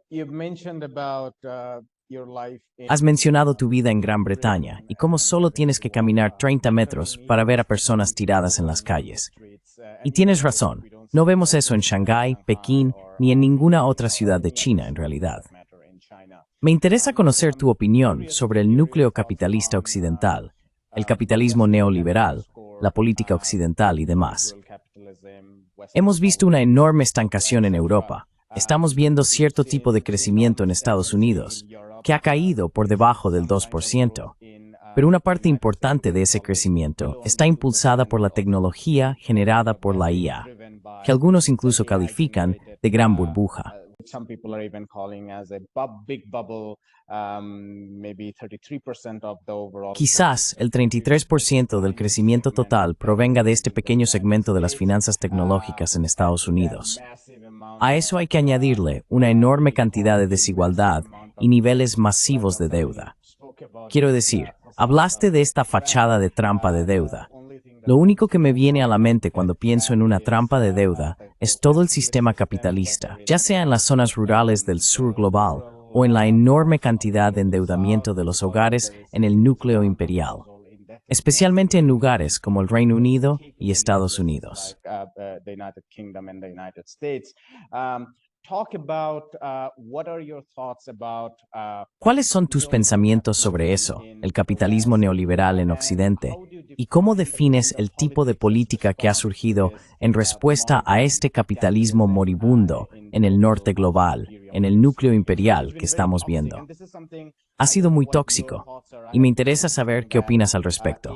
You've mentioned about your life Has mencionado tu vida en Gran Bretaña y cómo solo tienes que caminar 30 metros para ver a personas tiradas en las calles. Y tienes razón, no vemos eso en Shanghái, Pekín, ni en ninguna otra ciudad de China en realidad. Me interesa conocer tu opinión sobre el núcleo capitalista occidental, el capitalismo neoliberal, la política occidental y demás. Hemos visto una enorme estancación en Europa. Estamos viendo cierto tipo de crecimiento en Estados Unidos, que ha caído por debajo del 2%. Pero una parte importante de ese crecimiento está impulsada por la tecnología generada por la IA, que algunos incluso califican de gran burbuja. Some people are even calling as a big bubble, maybe 33% of the overall. Quizás el 33% del crecimiento total provenga de este pequeño segmento de las finanzas tecnológicas en Estados Unidos. A eso hay que añadirle una enorme cantidad de desigualdad y niveles masivos de deuda. Quiero decir, hablaste de esta fachada de trampa de deuda. Lo único que me viene a la mente cuando pienso en una trampa de deuda es todo el sistema capitalista, ya sea en las zonas rurales del sur global o en la enorme cantidad de endeudamiento de los hogares en el núcleo imperial, especialmente en lugares como el Reino Unido y Estados Unidos. The United Kingdom and the United States. Talk about what are your thoughts about ¿Cuáles son tus pensamientos sobre eso, el capitalismo neoliberal en Occidente? ¿Y cómo defines el tipo de política que ha surgido en respuesta a este capitalismo moribundo en el norte global, en el núcleo imperial que estamos viendo? Ha sido muy tóxico, y me interesa saber qué opinas al respecto.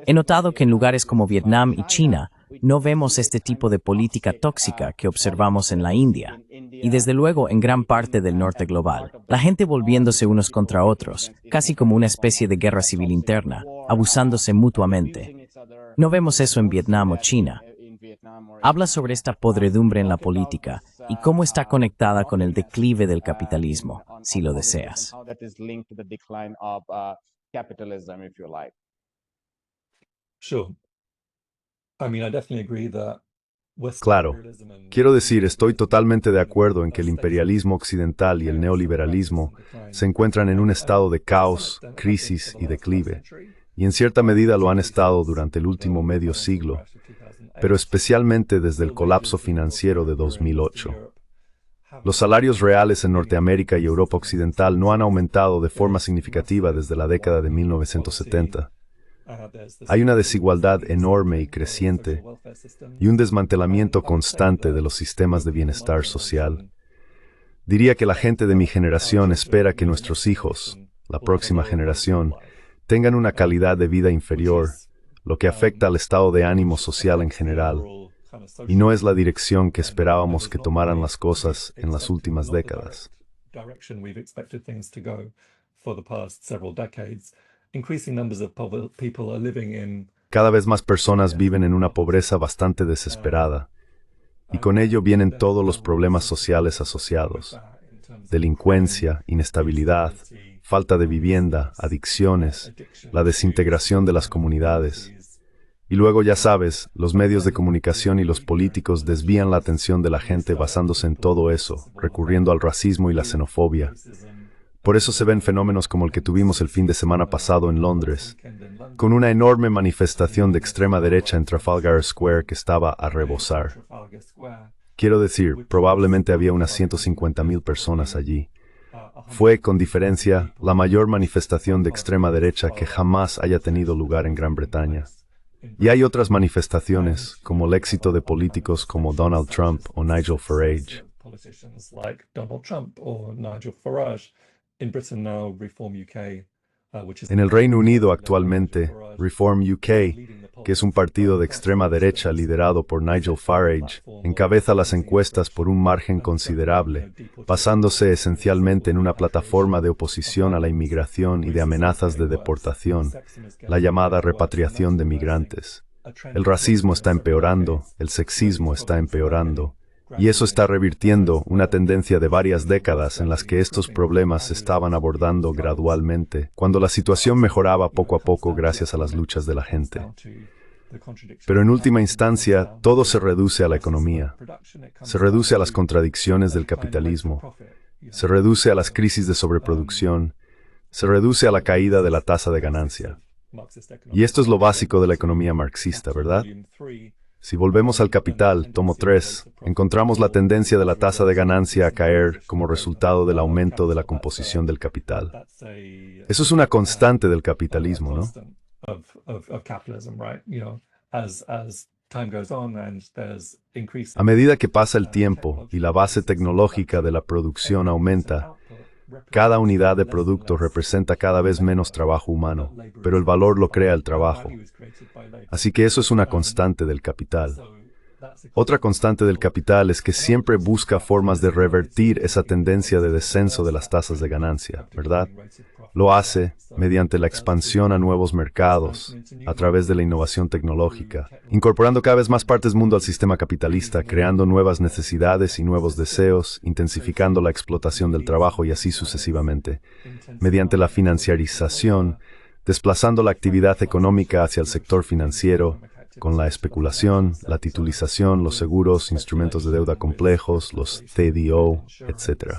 He notado que en lugares como Vietnam y China no vemos este tipo de política tóxica que observamos en la India, y desde luego en gran parte del norte global. La gente volviéndose unos contra otros, casi como una especie de guerra civil interna, abusándose mutuamente. No vemos eso en Vietnam o China. Habla sobre esta podredumbre en la política y cómo está conectada con el declive del capitalismo, si lo deseas. Sure. I mean, I definitely agree that Claro, quiero decir, estoy totalmente de acuerdo en que el imperialismo occidental y el neoliberalismo se encuentran en un estado de caos, crisis y declive, y en cierta medida lo han estado durante el último medio siglo, pero especialmente desde el colapso financiero de 2008. Los salarios reales en Norteamérica y Europa Occidental no han aumentado de forma significativa desde la década de 1970. Hay una desigualdad enorme y creciente y un desmantelamiento constante de los sistemas de bienestar social. Diría que la gente de mi generación espera que nuestros hijos, la próxima generación, tengan una calidad de vida inferior, lo que afecta al estado de ánimo social en general, y no es la dirección que esperábamos que tomaran las cosas en las últimas décadas. Cada vez más personas viven en una pobreza bastante desesperada, y con ello vienen todos los problemas sociales asociados: delincuencia, inestabilidad, falta de vivienda, adicciones, la desintegración de las comunidades. Y luego, ya sabes, los medios de comunicación y los políticos desvían la atención de la gente basándose en todo eso, recurriendo al racismo y la xenofobia. Por eso se ven fenómenos como el que tuvimos el fin de semana pasado en Londres, con una enorme manifestación de extrema derecha en Trafalgar Square que estaba a rebosar. Quiero decir, probablemente había unas 150,000 personas allí. Fue, con diferencia, la mayor manifestación de extrema derecha que jamás haya tenido lugar en Gran Bretaña. Y hay otras manifestaciones, como el éxito de políticos como Donald Trump o Nigel Farage. En el Reino Unido actualmente, Reform UK, que es un partido de extrema derecha liderado por Nigel Farage, encabeza las encuestas por un margen considerable, basándose esencialmente en una plataforma de oposición a la inmigración y de amenazas de deportación, la llamada repatriación de migrantes. El racismo está empeorando, el sexismo está empeorando, y eso está revirtiendo una tendencia de varias décadas en las que estos problemas se estaban abordando gradualmente, cuando la situación mejoraba poco a poco gracias a las luchas de la gente. Pero en última instancia, todo se reduce a la economía. Se reduce a las contradicciones del capitalismo. Se reduce a las crisis de sobreproducción. Se reduce a la caída de la tasa de ganancia. Y esto es lo básico de la economía marxista, ¿verdad? Si volvemos al Capital, tomo 3, encontramos la tendencia de la tasa de ganancia a caer como resultado del aumento de la composición del capital. Eso es una constante del capitalismo, ¿no? A medida que pasa el tiempo y la base tecnológica de la producción aumenta, cada unidad de producto representa cada vez menos trabajo humano, pero el valor lo crea el trabajo. Así que eso es una constante del capital. Otra constante del capital es que siempre busca formas de revertir esa tendencia de descenso de las tasas de ganancia, ¿verdad? Lo hace mediante la expansión a nuevos mercados, a través de la innovación tecnológica, incorporando cada vez más partes del mundo al sistema capitalista, creando nuevas necesidades y nuevos deseos, intensificando la explotación del trabajo y así sucesivamente, mediante la financiarización, desplazando la actividad económica hacia el sector financiero, con la especulación, la titulización, los seguros, instrumentos de deuda complejos, los CDO, etc.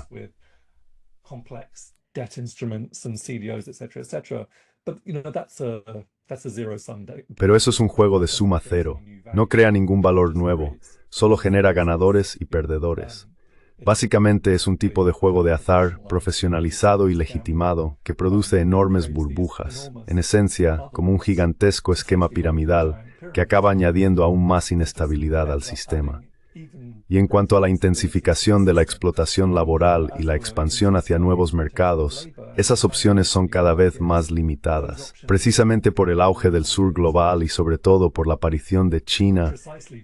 Pero eso es un juego de suma cero. No crea ningún valor nuevo, solo genera ganadores y perdedores. Básicamente es un tipo de juego de azar profesionalizado y legitimado que produce enormes burbujas, en esencia como un gigantesco esquema piramidal que acaba añadiendo aún más inestabilidad al sistema. Y en cuanto a la intensificación de la explotación laboral y la expansión hacia nuevos mercados, esas opciones son cada vez más limitadas, precisamente por el auge del sur global y sobre todo por la aparición de China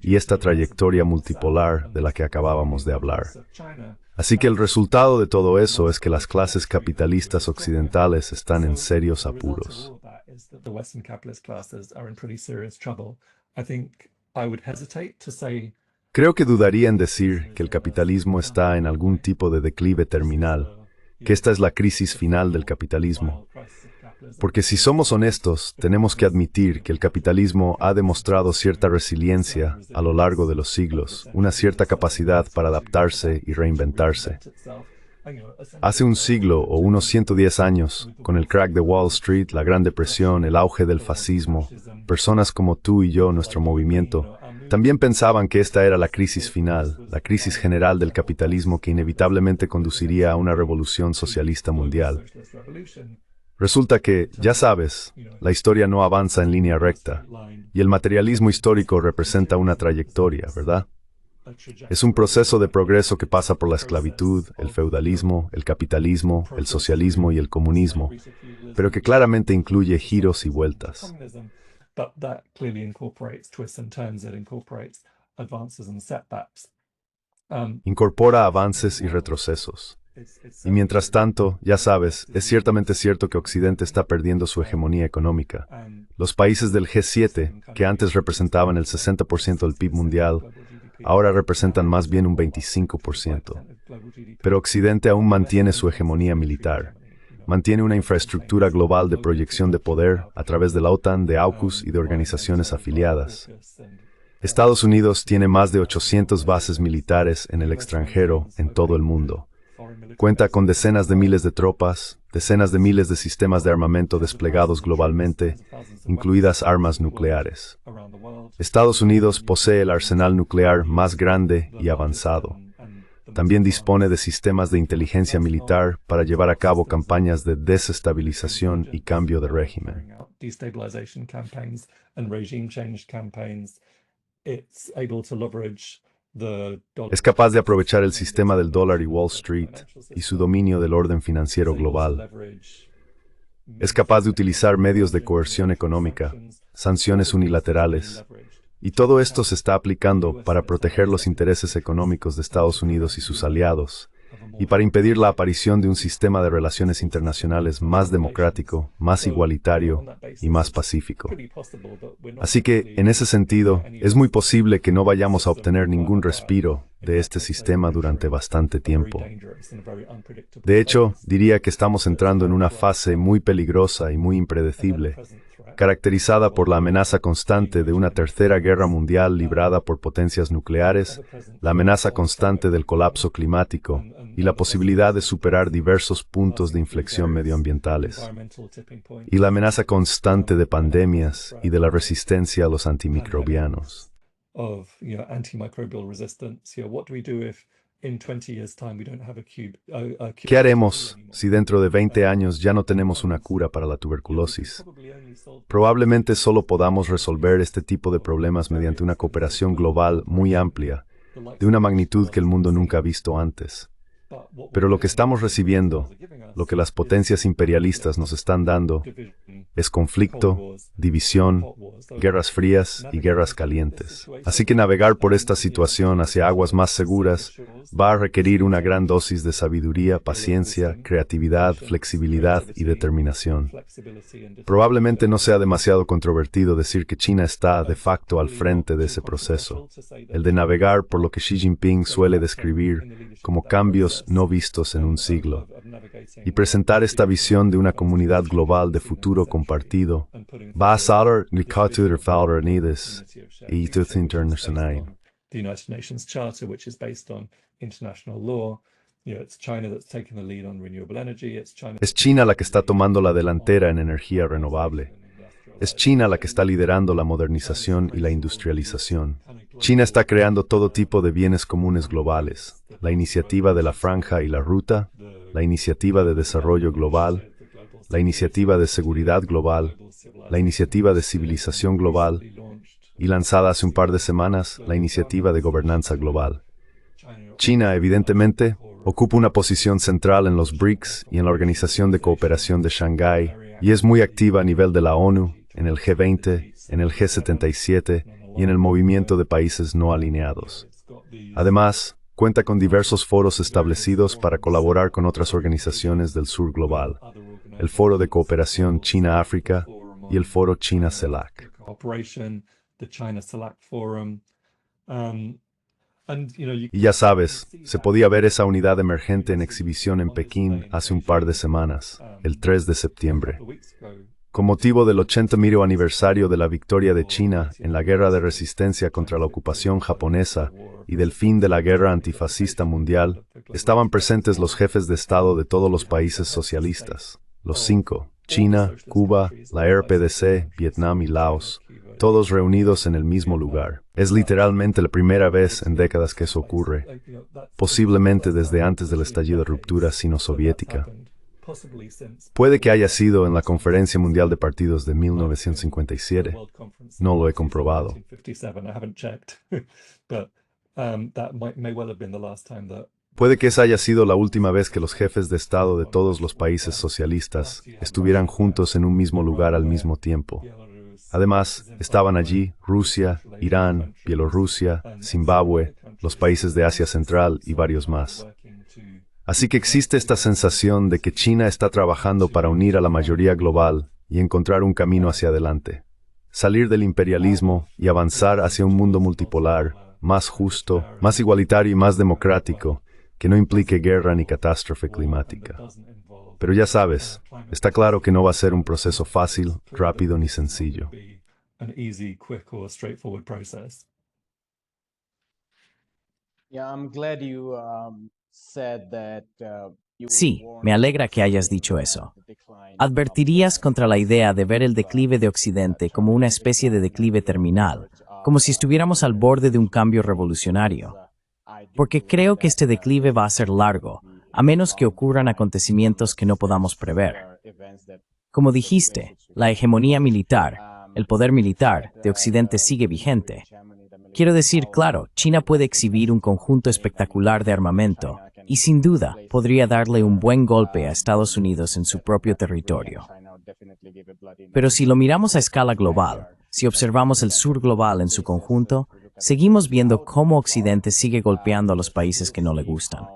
y esta trayectoria multipolar de la que acabábamos de hablar. Así que el resultado de todo eso es que las clases capitalistas occidentales están en serios apuros. Creo que dudaría en decir que el capitalismo está en algún tipo de declive terminal, que esta es la crisis final del capitalismo. Porque si somos honestos, tenemos que admitir que el capitalismo ha demostrado cierta resiliencia a lo largo de los siglos, una cierta capacidad para adaptarse y reinventarse. Hace un siglo o unos 110 años, con el crack de Wall Street, la Gran Depresión, el auge del fascismo, personas como tú y yo, nuestro movimiento, también pensaban que esta era la crisis final, la crisis general del capitalismo que inevitablemente conduciría a una revolución socialista mundial. Resulta que, ya sabes, la historia no avanza en línea recta, y el materialismo histórico representa una trayectoria, ¿verdad? Es un proceso de progreso que pasa por la esclavitud, el feudalismo, el capitalismo, el socialismo y el comunismo, pero que claramente incluye giros y vueltas. Incorpora avances y retrocesos. Y mientras tanto, ya sabes, es ciertamente cierto que Occidente está perdiendo su hegemonía económica. Los países del G7, que antes representaban el 60% del PIB mundial, ahora representan más bien un 25%. Pero Occidente aún mantiene su hegemonía militar. Mantiene una infraestructura global de proyección de poder a través de la OTAN, de AUKUS y de organizaciones afiliadas. Estados Unidos tiene más de 800 bases militares en el extranjero, en todo el mundo. Cuenta con decenas de miles de tropas, decenas de miles de sistemas de armamento desplegados globalmente, incluidas armas nucleares. Estados Unidos posee el arsenal nuclear más grande y avanzado. También dispone de sistemas de inteligencia militar para llevar a cabo campañas de desestabilización y cambio de régimen. Es capaz de aprovechar el sistema del dólar y Wall Street y su dominio del orden financiero global. Es capaz de utilizar medios de coerción económica, sanciones unilaterales, y todo esto se está aplicando para proteger los intereses económicos de Estados Unidos y sus aliados, y para impedir la aparición de un sistema de relaciones internacionales más democrático, más igualitario y más pacífico. Así que, en ese sentido, es muy posible que no vayamos a obtener ningún respiro de este sistema durante bastante tiempo. De hecho, diría que estamos entrando en una fase muy peligrosa y muy impredecible, caracterizada por la amenaza constante de una tercera guerra mundial librada por potencias nucleares, la amenaza constante del colapso climático y la posibilidad de superar diversos puntos de inflexión medioambientales, y la amenaza constante de pandemias y de la resistencia a los antimicrobianos. ¿Qué haremos si dentro de 20 años ya no tenemos una cura para la tuberculosis? Probablemente solo podamos resolver este tipo de problemas mediante una cooperación global muy amplia, de una magnitud que el mundo nunca ha visto antes. Pero lo que estamos recibiendo, lo que las potencias imperialistas nos están dando, es conflicto, división, guerras frías y guerras calientes. Así que navegar por esta situación hacia aguas más seguras va a requerir una gran dosis de sabiduría, paciencia, creatividad, flexibilidad y determinación. Probablemente no sea demasiado controvertido decir que China está, de facto, al frente de ese proceso, el de navegar por lo que Xi Jinping suele describir como cambios no vistos en un siglo, y presentar esta visión de una comunidad global de futuro compartido, basada en cultura unidas y internacional. The United Nations Charter, which is based on international law. It's China that's taking the lead on renewable energy. Es China la que está tomando la delantera en energía renovable. Es China la que está liderando la modernización y la industrialización. China está creando todo tipo de bienes comunes globales. La iniciativa de la Franja y la Ruta, la iniciativa de desarrollo global, la iniciativa de seguridad global, la iniciativa de civilización global, y lanzada hace un par de semanas, la iniciativa de gobernanza global. China, evidentemente, ocupa una posición central en los BRICS y en la Organización de Cooperación de Shanghái, y es muy activa a nivel de la ONU, en el G20, en el G77 y en el movimiento de países no alineados. Además, cuenta con diversos foros establecidos para colaborar con otras organizaciones del sur global, el Foro de Cooperación China-África y el Foro China-CELAC. Y ya sabes, se podía ver esa unidad emergente en exhibición en Pekín hace un par de semanas, el 3 de septiembre. Con motivo del 80º aniversario de la victoria de China en la guerra de resistencia contra la ocupación japonesa y del fin de la guerra antifascista mundial, estaban presentes los jefes de Estado de todos los países socialistas, los 5, China, Cuba, la RPDC, Vietnam y Laos, todos reunidos en el mismo lugar. Es literalmente la primera vez en décadas que eso ocurre, posiblemente desde antes del estallido de ruptura sino-soviética. Puede que haya sido en la Conferencia Mundial de Partidos de 1957. No lo he comprobado. Puede que esa haya sido la última vez que los jefes de Estado de todos los países socialistas estuvieran juntos en un mismo lugar al mismo tiempo. Además, estaban allí Rusia, Irán, Bielorrusia, Zimbabue, los países de Asia Central y varios más. Así que existe esta sensación de que China está trabajando para unir a la mayoría global y encontrar un camino hacia adelante. salir del imperialismo y avanzar hacia un mundo multipolar, más justo, más igualitario y más democrático, que no implique guerra ni catástrofe climática. Pero ya sabes, está claro que no va a ser un proceso fácil, rápido ni sencillo. Sí, me alegra que hayas dicho eso. ¿Advertirías contra la idea de ver el declive de Occidente como una especie de declive terminal, como si estuviéramos al borde de un cambio revolucionario? Porque creo que este declive va a ser largo, a menos que ocurran acontecimientos que no podamos prever. Como dijiste, la hegemonía militar, el poder militar de Occidente sigue vigente. Quiero decir, claro, China puede exhibir un conjunto espectacular de armamento y sin duda podría darle un buen golpe a Estados Unidos en su propio territorio. Pero si lo miramos a escala global, si observamos el sur global en su conjunto, seguimos viendo cómo Occidente sigue golpeando a los países que no le gustan.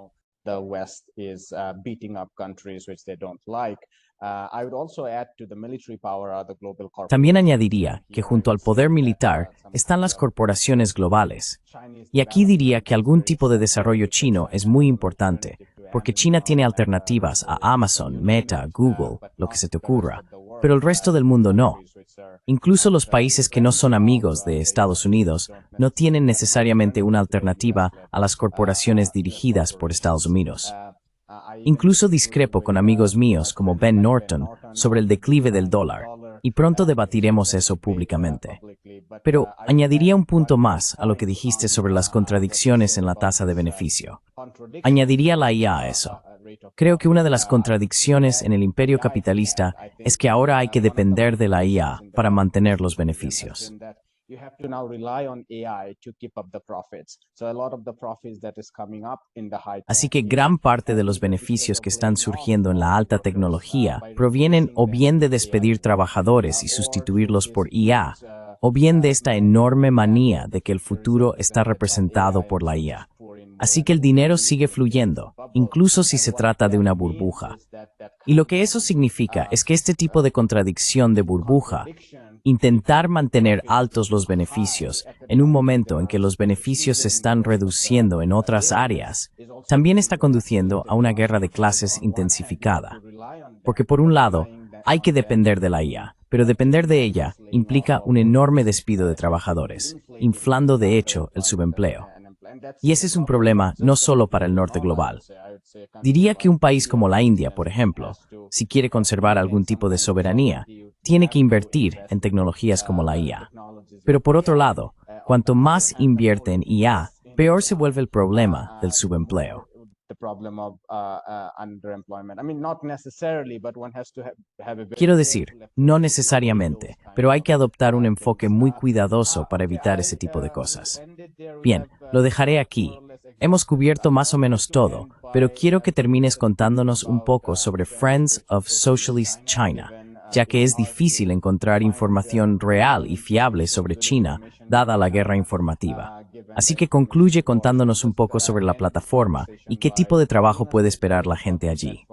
También añadiría que junto al poder militar están las corporaciones globales. Y aquí diría que algún tipo de desarrollo chino es muy importante, porque China tiene alternativas a Amazon, Meta, Google, lo que se te ocurra, pero el resto del mundo no. Incluso los países que no son amigos de Estados Unidos no tienen necesariamente una alternativa a las corporaciones dirigidas por Estados Unidos. Incluso discrepo con amigos míos como Ben Norton sobre el declive del dólar, y pronto debatiremos eso públicamente. Pero añadiría un punto más a lo que dijiste sobre las contradicciones en la tasa de beneficio. Añadiría la IA a eso. Creo que una de las contradicciones en el imperio capitalista es que ahora hay que depender de la IA para mantener los beneficios. Así que gran parte de los beneficios que están surgiendo en la alta tecnología provienen o bien de despedir trabajadores y sustituirlos por IA, o bien de esta enorme manía de que el futuro está representado por la IA. Así que el dinero sigue fluyendo, incluso si se trata de una burbuja. Y lo que eso significa es que este tipo de contradicción de burbuja, intentar mantener altos los beneficios en un momento en que los beneficios se están reduciendo en otras áreas, también está conduciendo a una guerra de clases intensificada. Porque por un lado, hay que depender de la IA, pero depender de ella implica un enorme despido de trabajadores, inflando de hecho el subempleo. Y ese es un problema no solo para el norte global. Diría que un país como la India, por ejemplo, si quiere conservar algún tipo de soberanía, tiene que invertir en tecnologías como la IA. Pero por otro lado, cuanto más invierte en IA, peor se vuelve el problema del subempleo. Quiero decir, no necesariamente, pero hay que adoptar un enfoque muy cuidadoso para evitar ese tipo de cosas. Bien, lo dejaré aquí. Hemos cubierto más o menos todo, pero quiero que termines contándonos un poco sobre Friends of Socialist China, ya que es difícil encontrar información real y fiable sobre China, dada la guerra informativa. Así que concluye contándonos un poco sobre la plataforma y qué tipo de trabajo puede esperar la gente allí.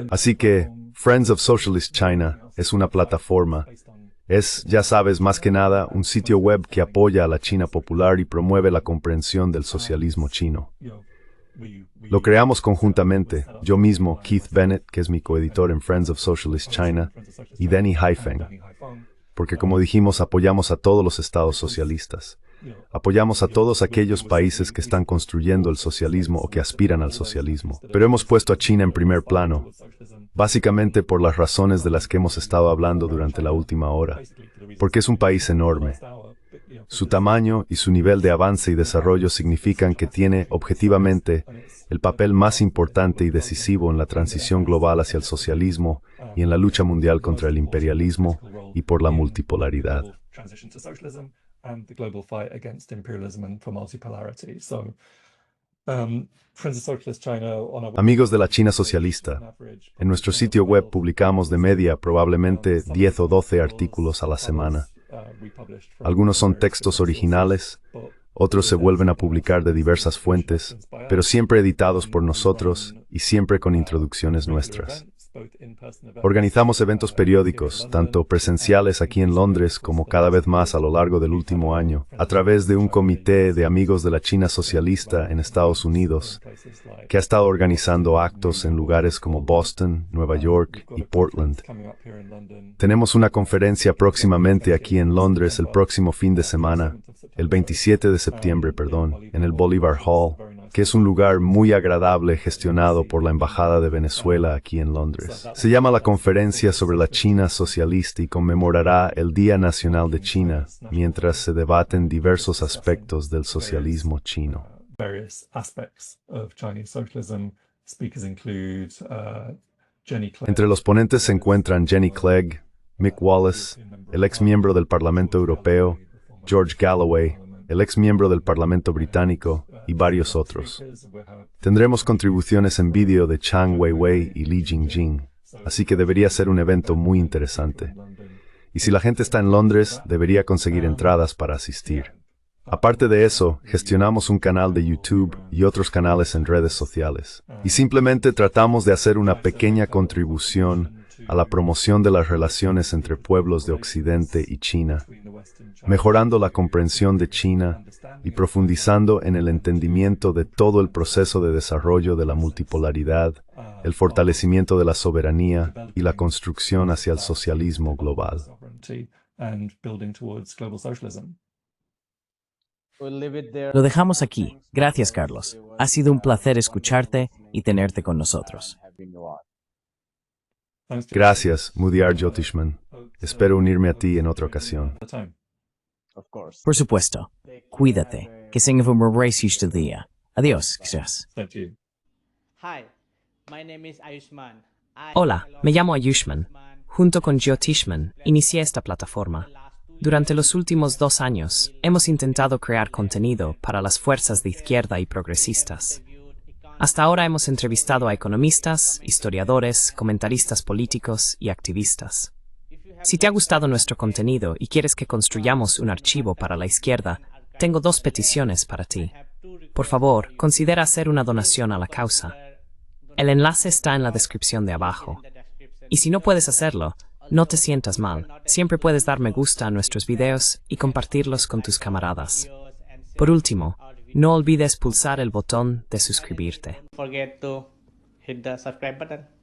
Así que Friends of Socialist China es una plataforma. Es, ya sabes, más que nada, un sitio web que apoya a la China popular y promueve la comprensión del socialismo chino. Lo creamos conjuntamente, yo mismo, Keith Bennett, que es mi coeditor en Friends of Socialist China, y Danny Haifeng, porque como dijimos, apoyamos a todos los estados socialistas. Apoyamos a todos aquellos países que están construyendo el socialismo o que aspiran al socialismo. Pero hemos puesto a China en primer plano, básicamente por las razones de las que hemos estado hablando durante la última hora, porque es un país enorme. Su tamaño y su nivel de avance y desarrollo significan que tiene, objetivamente, el papel más importante y decisivo en la transición global hacia el socialismo y en la lucha mundial contra el imperialismo y por la multipolaridad. Amigos de la China socialista, en nuestro sitio web publicamos de media probablemente 10 o 12 artículos a la semana. Algunos son textos originales, Otros se vuelven a publicar de diversas fuentes, pero siempre editados por nosotros y siempre con introducciones nuestras. Organizamos eventos periódicos, tanto presenciales aquí en Londres como cada vez más a lo largo del último año, a través de un comité de amigos de la China socialista en Estados Unidos, que ha estado organizando actos en lugares como Boston, Nueva York y Portland. Tenemos una conferencia próximamente aquí en Londres el próximo fin de semana, el 27 de septiembre, en el Bolivar Hall, que es un lugar muy agradable gestionado por la Embajada de Venezuela aquí en Londres. Se llama la Conferencia sobre la China Socialista y conmemorará el Día Nacional de China, mientras se debaten diversos aspectos del socialismo chino. Entre los ponentes se encuentran Jenny Clegg, Mick Wallace, el ex miembro del Parlamento Europeo, George Galloway, el ex miembro del Parlamento Británico y varios otros. Tendremos contribuciones en vídeo de Chang Weiwei y Li Jingjing, así que debería ser un evento muy interesante. Y si la gente está en Londres, debería conseguir entradas para asistir. Aparte de eso, gestionamos un canal de YouTube y otros canales en redes sociales. Y simplemente tratamos de hacer una pequeña contribución a la promoción de las relaciones entre pueblos de Occidente y China, mejorando la comprensión de China y profundizando en el entendimiento de todo el proceso de desarrollo de la multipolaridad, el fortalecimiento de la soberanía y la construcción hacia el socialismo global. Lo dejamos aquí. Gracias, Carlos. Ha sido un placer escucharte y tenerte con nosotros. Gracias, Mudiar Jyotishman. Espero unirme a ti en otra ocasión. Por supuesto. Cuídate. Que tengas un buen resto del día. Adiós. Gracias. Hola, me llamo Ayushman. Junto con Jyotishman, inicié esta plataforma. Durante los últimos 2 años, hemos intentado crear contenido para las fuerzas de izquierda y progresistas. Hasta ahora hemos entrevistado a economistas, historiadores, comentaristas políticos y activistas. Si te ha gustado nuestro contenido y quieres que construyamos un archivo para la izquierda, tengo 2 peticiones para ti. Por favor, considera hacer una donación a la causa. El enlace está en la descripción de abajo. Y si no puedes hacerlo, no te sientas mal. Siempre puedes dar me gusta a nuestros videos y compartirlos con tus camaradas. Por último, no olvides pulsar el botón de suscribirte. Don't forget to hit the subscribe button.